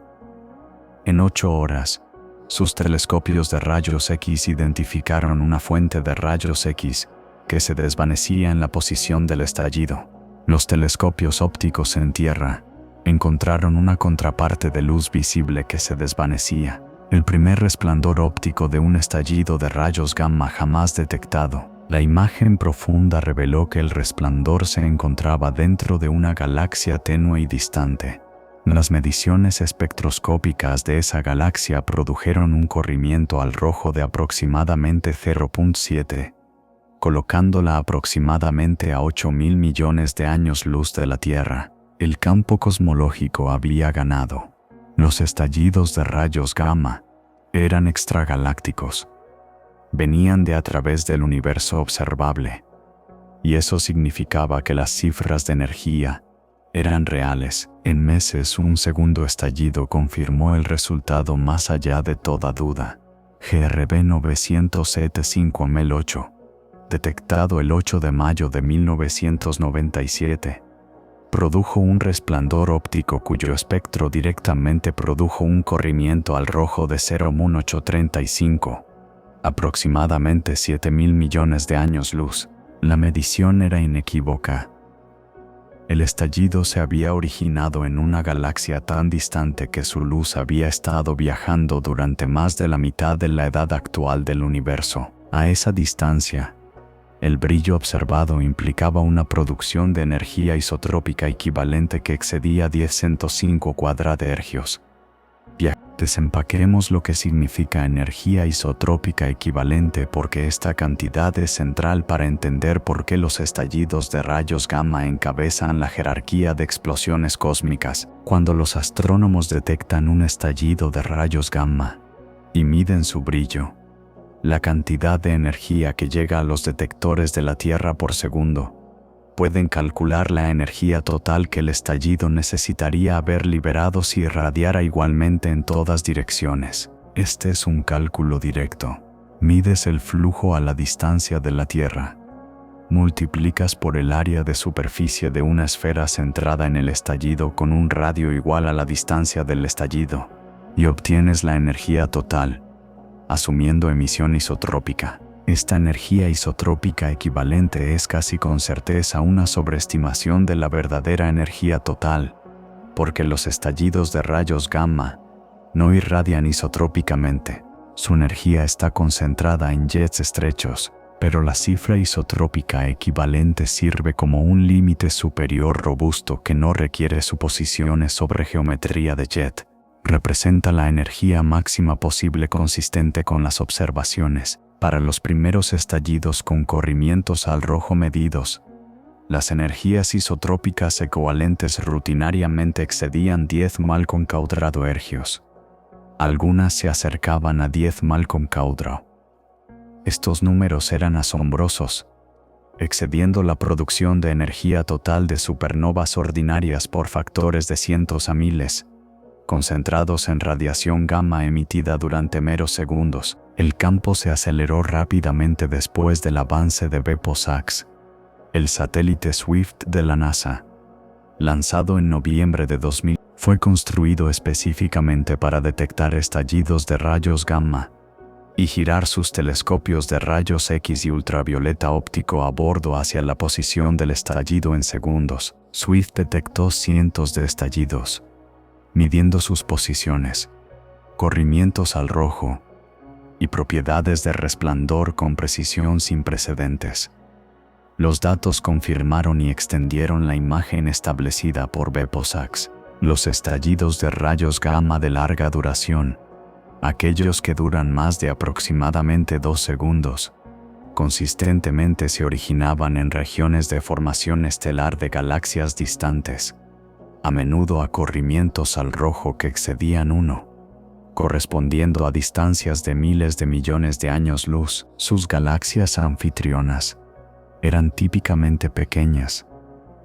En 8 horas, sus telescopios de rayos X identificaron una fuente de rayos X que se desvanecía en la posición del estallido. Los telescopios ópticos en tierra encontraron una contraparte de luz visible que se desvanecía. El primer resplandor óptico de un estallido de rayos gamma jamás detectado. La imagen profunda reveló que el resplandor se encontraba dentro de una galaxia tenue y distante. Las mediciones espectroscópicas de esa galaxia produjeron un corrimiento al rojo de aproximadamente 0.7, colocándola aproximadamente a 8.000 millones de años luz de la Tierra. El campo cosmológico había ganado. Los estallidos de rayos gamma eran extragalácticos. Venían de a través del universo observable. Y eso significaba que las cifras de energía eran reales. En meses, un segundo estallido confirmó el resultado más allá de toda duda. GRB 975M8, detectado el 8 de mayo de 1997, produjo un resplandor óptico cuyo espectro directamente produjo un corrimiento al rojo de 0.835, aproximadamente 7.000 millones de años luz. La medición era inequívoca. El estallido se había originado en una galaxia tan distante que su luz había estado viajando durante más de la mitad de la edad actual del universo. A esa distancia, El brillo observado implicaba una producción de energía isotrópica equivalente que excedía 10^105 cuadradergios. Desempaquemos lo que significa energía isotrópica equivalente, porque esta cantidad es central para entender por qué los estallidos de rayos gamma encabezan la jerarquía de explosiones cósmicas. Cuando los astrónomos detectan un estallido de rayos gamma y miden su brillo, la cantidad de energía que llega a los detectores de la Tierra por segundo, pueden calcular la energía total que el estallido necesitaría haber liberado si irradiara igualmente en todas direcciones. Este es un cálculo directo. Mides el flujo a la distancia de la Tierra. Multiplicas por el área de superficie de una esfera centrada en el estallido con un radio igual a la distancia del estallido, y obtienes la energía total, asumiendo emisión isotrópica. Esta energía isotrópica equivalente es casi con certeza una sobreestimación de la verdadera energía total, porque los estallidos de rayos gamma no irradian isotrópicamente. Su energía está concentrada en jets estrechos, pero la cifra isotrópica equivalente sirve como un límite superior robusto que no requiere suposiciones sobre geometría de jet. Representa la energía máxima posible consistente con las observaciones. Para los primeros estallidos con corrimientos al rojo medidos, las energías isotrópicas equivalentes rutinariamente excedían 10 Malcolm cuadradoergios. Algunas se acercaban a 10 Malcolm cuadrado. Estos números eran asombrosos, excediendo la producción de energía total de supernovas ordinarias por factores de cientos a miles. Concentrados en radiación gamma emitida durante meros segundos, el campo se aceleró rápidamente después del avance de Bepo-Sax, el satélite Swift de la NASA. Lanzado en noviembre de 2000, fue construido específicamente para detectar estallidos de rayos gamma y girar sus telescopios de rayos X y ultravioleta óptico a bordo hacia la posición del estallido en segundos. Swift detectó cientos de estallidos, midiendo sus posiciones, corrimientos al rojo y propiedades de resplandor con precisión sin precedentes. Los datos confirmaron y extendieron la imagen establecida por Bepo-Sax. Los estallidos de rayos gamma de larga duración, aquellos que duran más de aproximadamente 2 segundos, consistentemente se originaban en regiones de formación estelar de galaxias distantes, a menudo a corrimientos al rojo que excedían 1, correspondiendo a distancias de miles de millones de años luz. Sus galaxias anfitrionas eran típicamente pequeñas,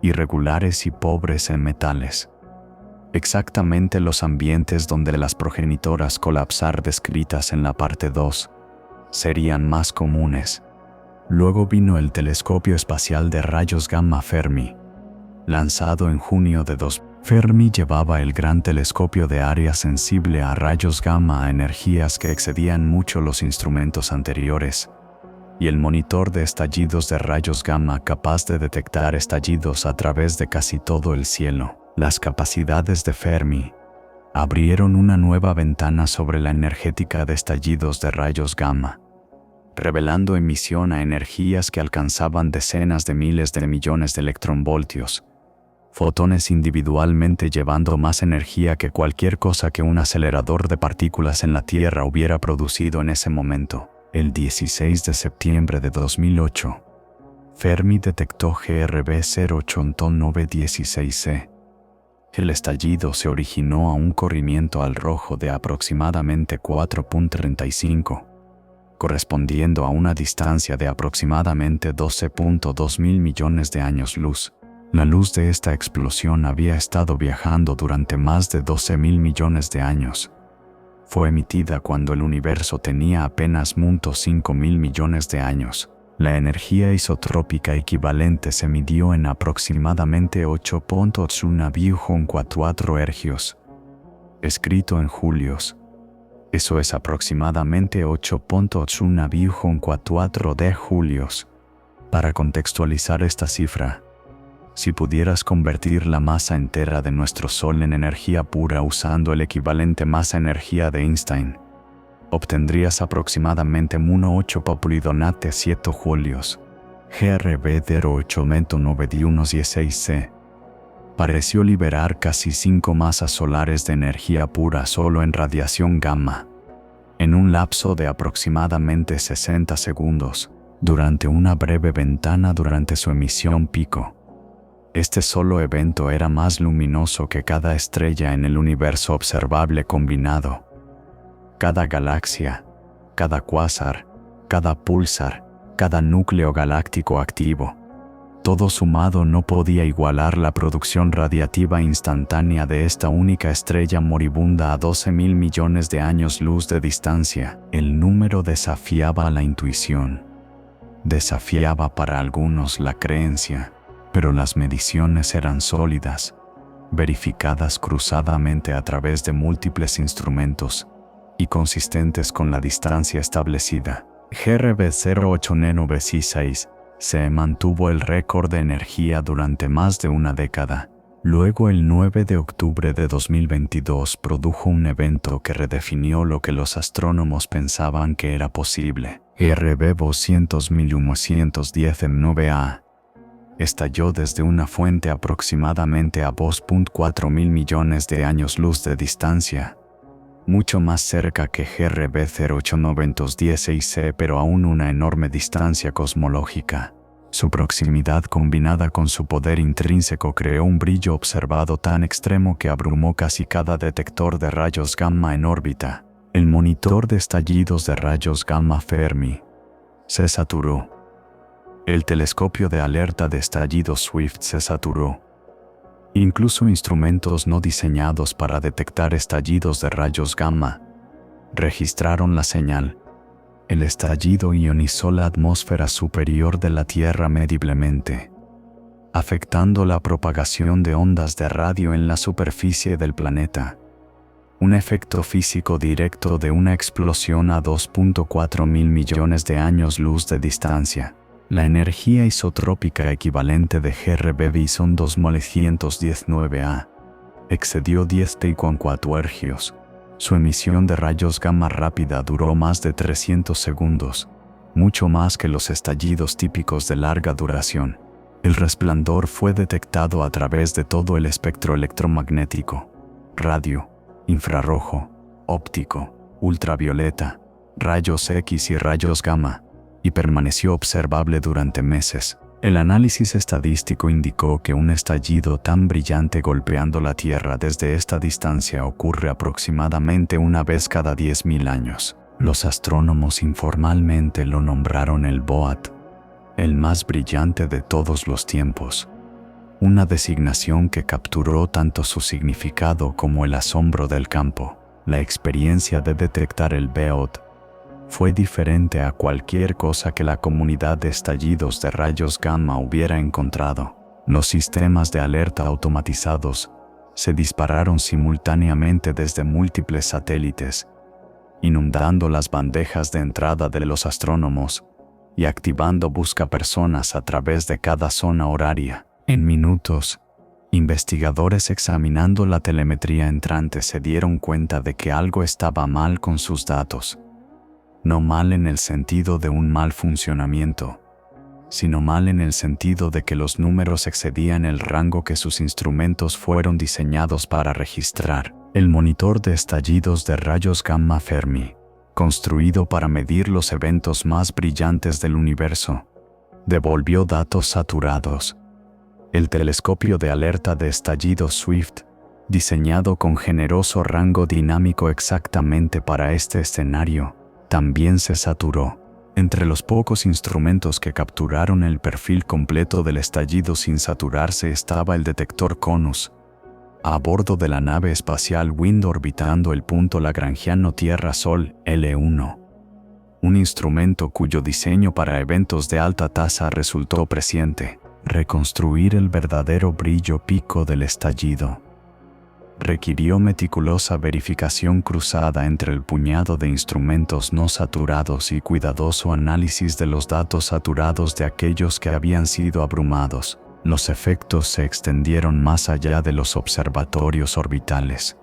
irregulares y pobres en metales. Exactamente los ambientes donde las progenitoras colapsar descritas en la parte 2 serían más comunes. Luego vino el telescopio espacial de rayos gamma Fermi, lanzado en junio de 2000. Fermi llevaba el gran telescopio de área sensible a rayos gamma a energías que excedían mucho los instrumentos anteriores, y el monitor de estallidos de rayos gamma capaz de detectar estallidos a través de casi todo el cielo. Las capacidades de Fermi abrieron una nueva ventana sobre la energética de estallidos de rayos gamma, revelando emisión a energías que alcanzaban decenas de miles de millones de electronvoltios, fotones individualmente llevando más energía que cualquier cosa que un acelerador de partículas en la Tierra hubiera producido en ese momento. El 16 de septiembre de 2008, Fermi detectó GRB 08916C. El estallido se originó a un corrimiento al rojo de aproximadamente 4.35, correspondiendo a una distancia de aproximadamente 12.2 mil millones de años luz. La luz de esta explosión había estado viajando durante más de 12.000 millones de años. Fue emitida cuando el universo tenía apenas 5.000 millones de años. La energía isotrópica equivalente se midió en aproximadamente 8.81 ergios, escrito en julios. Eso es aproximadamente 8.81 de julios. Para contextualizar esta cifra, si pudieras convertir la masa entera de nuestro Sol en energía pura usando el equivalente masa-energía de Einstein, obtendrías aproximadamente 1,8 7 julios. GRB 089116C, pareció liberar casi 5 masas solares de energía pura solo en radiación gamma, en un lapso de aproximadamente 60 segundos, durante una breve ventana durante su emisión pico. Este solo evento era más luminoso que cada estrella en el universo observable combinado. Cada galaxia, cada cuásar, cada púlsar, cada núcleo galáctico activo, todo sumado no podía igualar la producción radiativa instantánea de esta única estrella moribunda a 12.000 millones de años luz de distancia. El número desafiaba a la intuición. Desafiaba para algunos la creencia, pero las mediciones eran sólidas, verificadas cruzadamente a través de múltiples instrumentos y consistentes con la distancia establecida. GRB 089116 se mantuvo el récord de energía durante más de una década. Luego, el 9 de octubre de 2022 produjo un evento que redefinió lo que los astrónomos pensaban que era posible. GRB 200.110M9A estalló desde una fuente aproximadamente a 2.4 mil millones de años luz de distancia, mucho más cerca que GRB 089116C, pero aún una enorme distancia cosmológica. Su proximidad combinada con su poder intrínseco creó un brillo observado tan extremo que abrumó casi cada detector de rayos gamma en órbita. El monitor de estallidos de rayos gamma Fermi se saturó. El telescopio de alerta de estallidos Swift se saturó. Incluso instrumentos no diseñados para detectar estallidos de rayos gamma registraron la señal. El estallido ionizó la atmósfera superior de la Tierra mediblemente, afectando la propagación de ondas de radio en la superficie del planeta. Un efecto físico directo de una explosión a 2.4 mil millones de años luz de distancia. La energía isotrópica equivalente de GRB Bison 2919A excedió 10 picocuartos. Su emisión de rayos gamma rápida duró más de 300 segundos, mucho más que los estallidos típicos de larga duración. El resplandor fue detectado a través de todo el espectro electromagnético, radio, infrarrojo, óptico, ultravioleta, rayos X y rayos gamma, y permaneció observable durante meses. El análisis estadístico indicó que un estallido tan brillante golpeando la Tierra desde esta distancia ocurre aproximadamente una vez cada 10.000 años. Los astrónomos informalmente lo nombraron el BOAT, el más brillante de todos los tiempos. Una designación que capturó tanto su significado como el asombro del campo. La experiencia de detectar el BOAT fue diferente a cualquier cosa que la comunidad de estallidos de rayos gamma hubiera encontrado. Los sistemas de alerta automatizados se dispararon simultáneamente desde múltiples satélites, inundando las bandejas de entrada de los astrónomos y activando buscapersonas a través de cada zona horaria. En minutos, investigadores examinando la telemetría entrante se dieron cuenta de que algo estaba mal con sus datos. No mal en el sentido de un mal funcionamiento, sino mal en el sentido de que los números excedían el rango que sus instrumentos fueron diseñados para registrar. El monitor de estallidos de rayos gamma Fermi, construido para medir los eventos más brillantes del universo, devolvió datos saturados. El telescopio de alerta de estallidos Swift, diseñado con generoso rango dinámico exactamente para este escenario, también se saturó. Entre los pocos instrumentos que capturaron el perfil completo del estallido sin saturarse estaba el detector CONUS, a bordo de la nave espacial Wind orbitando el punto lagrangiano Tierra-Sol L1, un instrumento cuyo diseño para eventos de alta tasa resultó presciente. Reconstruir el verdadero brillo pico del estallido requirió meticulosa verificación cruzada entre el puñado de instrumentos no saturados y cuidadoso análisis de los datos saturados de aquellos que habían sido abrumados. Los efectos se extendieron más allá de los observatorios orbitales.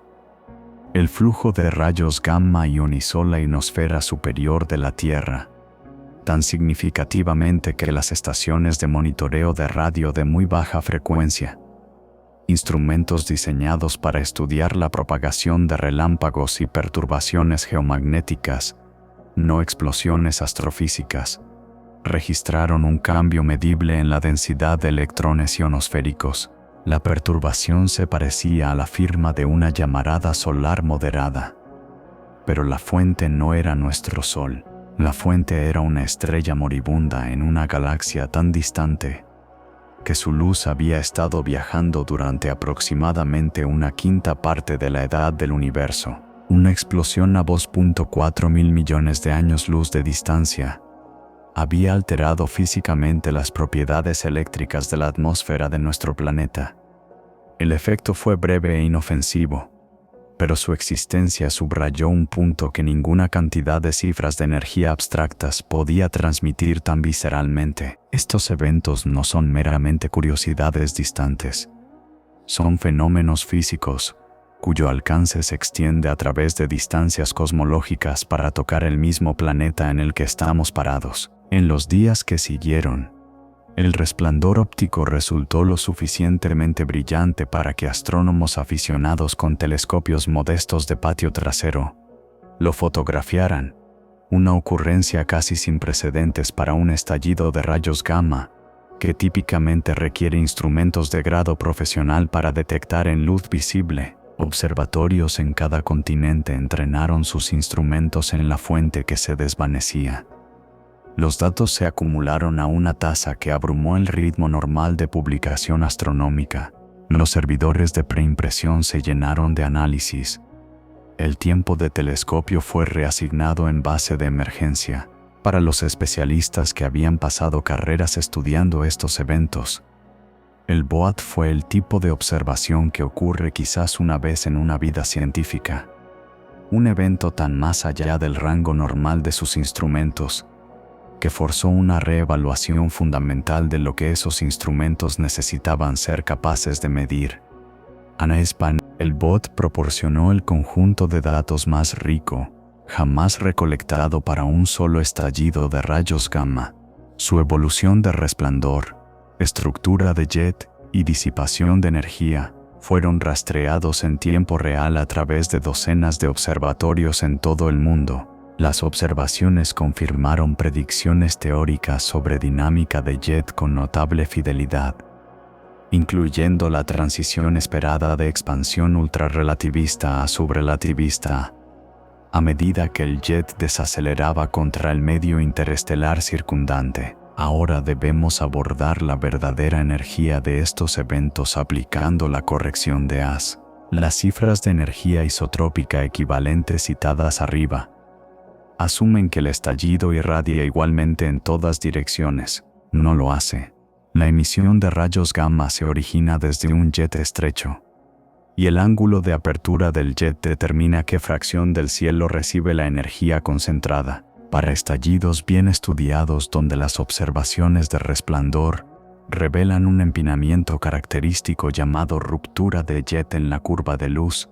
El flujo de rayos gamma ionizó la ionosfera superior de la Tierra, tan significativamente que las estaciones de monitoreo de radio de muy baja frecuencia, instrumentos diseñados para estudiar la propagación de relámpagos y perturbaciones geomagnéticas, no explosiones astrofísicas, registraron un cambio medible en la densidad de electrones ionosféricos. La perturbación se parecía a la firma de una llamarada solar moderada. Pero la fuente no era nuestro Sol. La fuente era una estrella moribunda en una galaxia tan distante que su luz había estado viajando durante aproximadamente una quinta parte de la edad del universo. Una explosión a 2.4 mil millones de años luz de distancia había alterado físicamente las propiedades eléctricas de la atmósfera de nuestro planeta. El efecto fue breve e inofensivo, pero su existencia subrayó un punto que ninguna cantidad de cifras de energía abstractas podía transmitir tan visceralmente. Estos eventos no son meramente curiosidades distantes. Son fenómenos físicos, cuyo alcance se extiende a través de distancias cosmológicas para tocar el mismo planeta en el que estamos parados. En los días que siguieron, el resplandor óptico resultó lo suficientemente brillante para que astrónomos aficionados con telescopios modestos de patio trasero lo fotografiaran, una ocurrencia casi sin precedentes para un estallido de rayos gamma, que típicamente requiere instrumentos de grado profesional para detectar en luz visible. Observatorios en cada continente entrenaron sus instrumentos en la fuente que se desvanecía. Los datos se acumularon a una tasa que abrumó el ritmo normal de publicación astronómica. Los servidores de preimpresión se llenaron de análisis. El tiempo de telescopio fue reasignado en base de emergencia. Para los especialistas que habían pasado carreras estudiando estos eventos, el BOAT fue el tipo de observación que ocurre quizás una vez en una vida científica. Un evento tan más allá del rango normal de sus instrumentos, que forzó una reevaluación fundamental de lo que esos instrumentos necesitaban ser capaces de medir. El BOAT proporcionó el conjunto de datos más rico jamás recolectado para un solo estallido de rayos gamma. Su evolución de resplandor, estructura de jet y disipación de energía fueron rastreados en tiempo real a través de docenas de observatorios en todo el mundo. Las observaciones confirmaron predicciones teóricas sobre dinámica de jet con notable fidelidad, incluyendo la transición esperada de expansión ultrarrelativista a subrelativista, a medida que el jet desaceleraba contra el medio interestelar circundante. Ahora debemos abordar la verdadera energía de estos eventos aplicando la corrección de As. Las cifras de energía isotrópica equivalentes citadas arriba asumen que el estallido irradia igualmente en todas direcciones. No lo hace. La emisión de rayos gamma se origina desde un jet estrecho, y el ángulo de apertura del jet determina qué fracción del cielo recibe la energía concentrada. Para estallidos bien estudiados donde las observaciones de resplandor revelan un empinamiento característico llamado ruptura de jet en la curva de luz,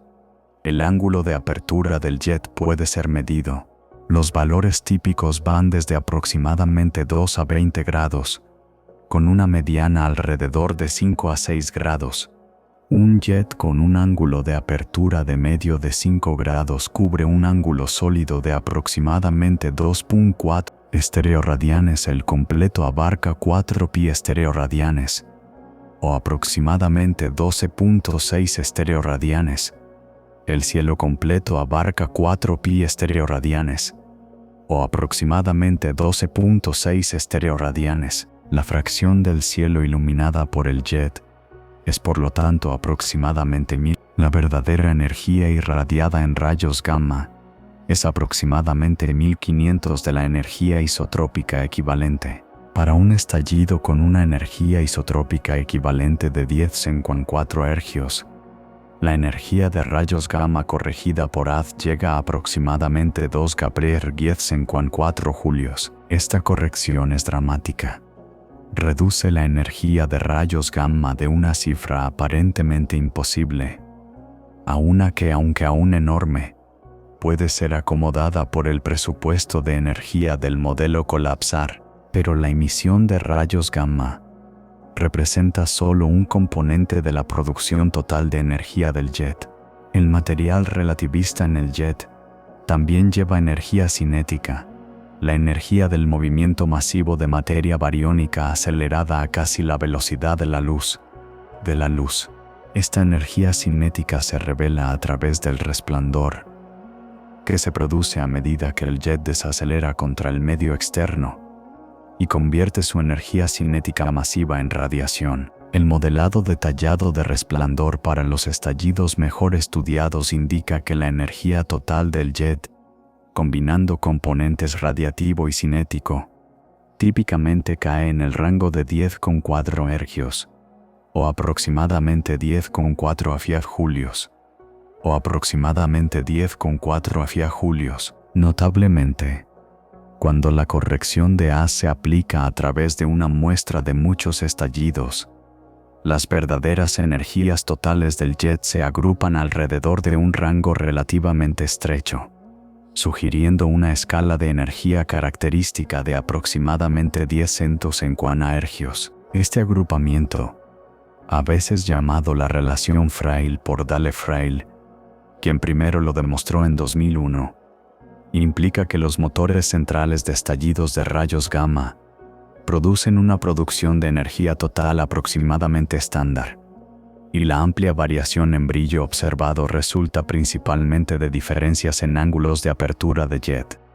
el ángulo de apertura del jet puede ser medido. Los valores típicos van desde aproximadamente 2 a 20 grados, con una mediana alrededor de 5 a 6 grados. Un jet con un ángulo de apertura de medio de 5 grados cubre un ángulo sólido de aproximadamente 2.4 estereoradianes. El completo abarca 4 pi estereoradianes, o aproximadamente 12.6 estereoradianes. El cielo completo abarca 4 pi estereoradianes, o aproximadamente 12.6 estereoradianes. La fracción del cielo iluminada por el jet es por lo tanto aproximadamente 1000. La verdadera energía irradiada en rayos gamma es aproximadamente 1500 de la energía isotrópica equivalente. Para un estallido con una energía isotrópica equivalente de 10^4 ergios, la energía de rayos gamma corregida por AZ llega a aproximadamente 2 Gabriel 10^4 julios. Esta corrección es dramática. Reduce la energía de rayos gamma de una cifra aparentemente imposible a una que, aunque aún enorme, puede ser acomodada por el presupuesto de energía del modelo colapsar, pero la emisión de rayos gamma representa solo un componente de la producción total de energía del jet. El material relativista en el jet también lleva energía cinética, la energía del movimiento masivo de materia bariónica acelerada a casi la velocidad de la luz. Esta energía cinética se revela a través del resplandor, que se produce a medida que el jet desacelera contra el medio externo y convierte su energía cinética masiva en radiación. El modelado detallado de resplandor para los estallidos mejor estudiados indica que la energía total del jet, combinando componentes radiativo y cinético, típicamente cae en el rango de 10,4 ergios, o aproximadamente 10,4 afiajulios, o aproximadamente 10,4 afiajulios. Notablemente, cuando la corrección de A se aplica a través de una muestra de muchos estallidos, las verdaderas energías totales del jet se agrupan alrededor de un rango relativamente estrecho, sugiriendo una escala de energía característica de aproximadamente 10 centos en cuanaergios. Este agrupamiento, a veces llamado la relación Frail por Dale Frail, quien primero lo demostró en 2001, implica que los motores centrales de estallidos de rayos gamma producen una producción de energía total aproximadamente estándar, y la amplia variación en brillo observado resulta principalmente de diferencias en ángulos de apertura de jet.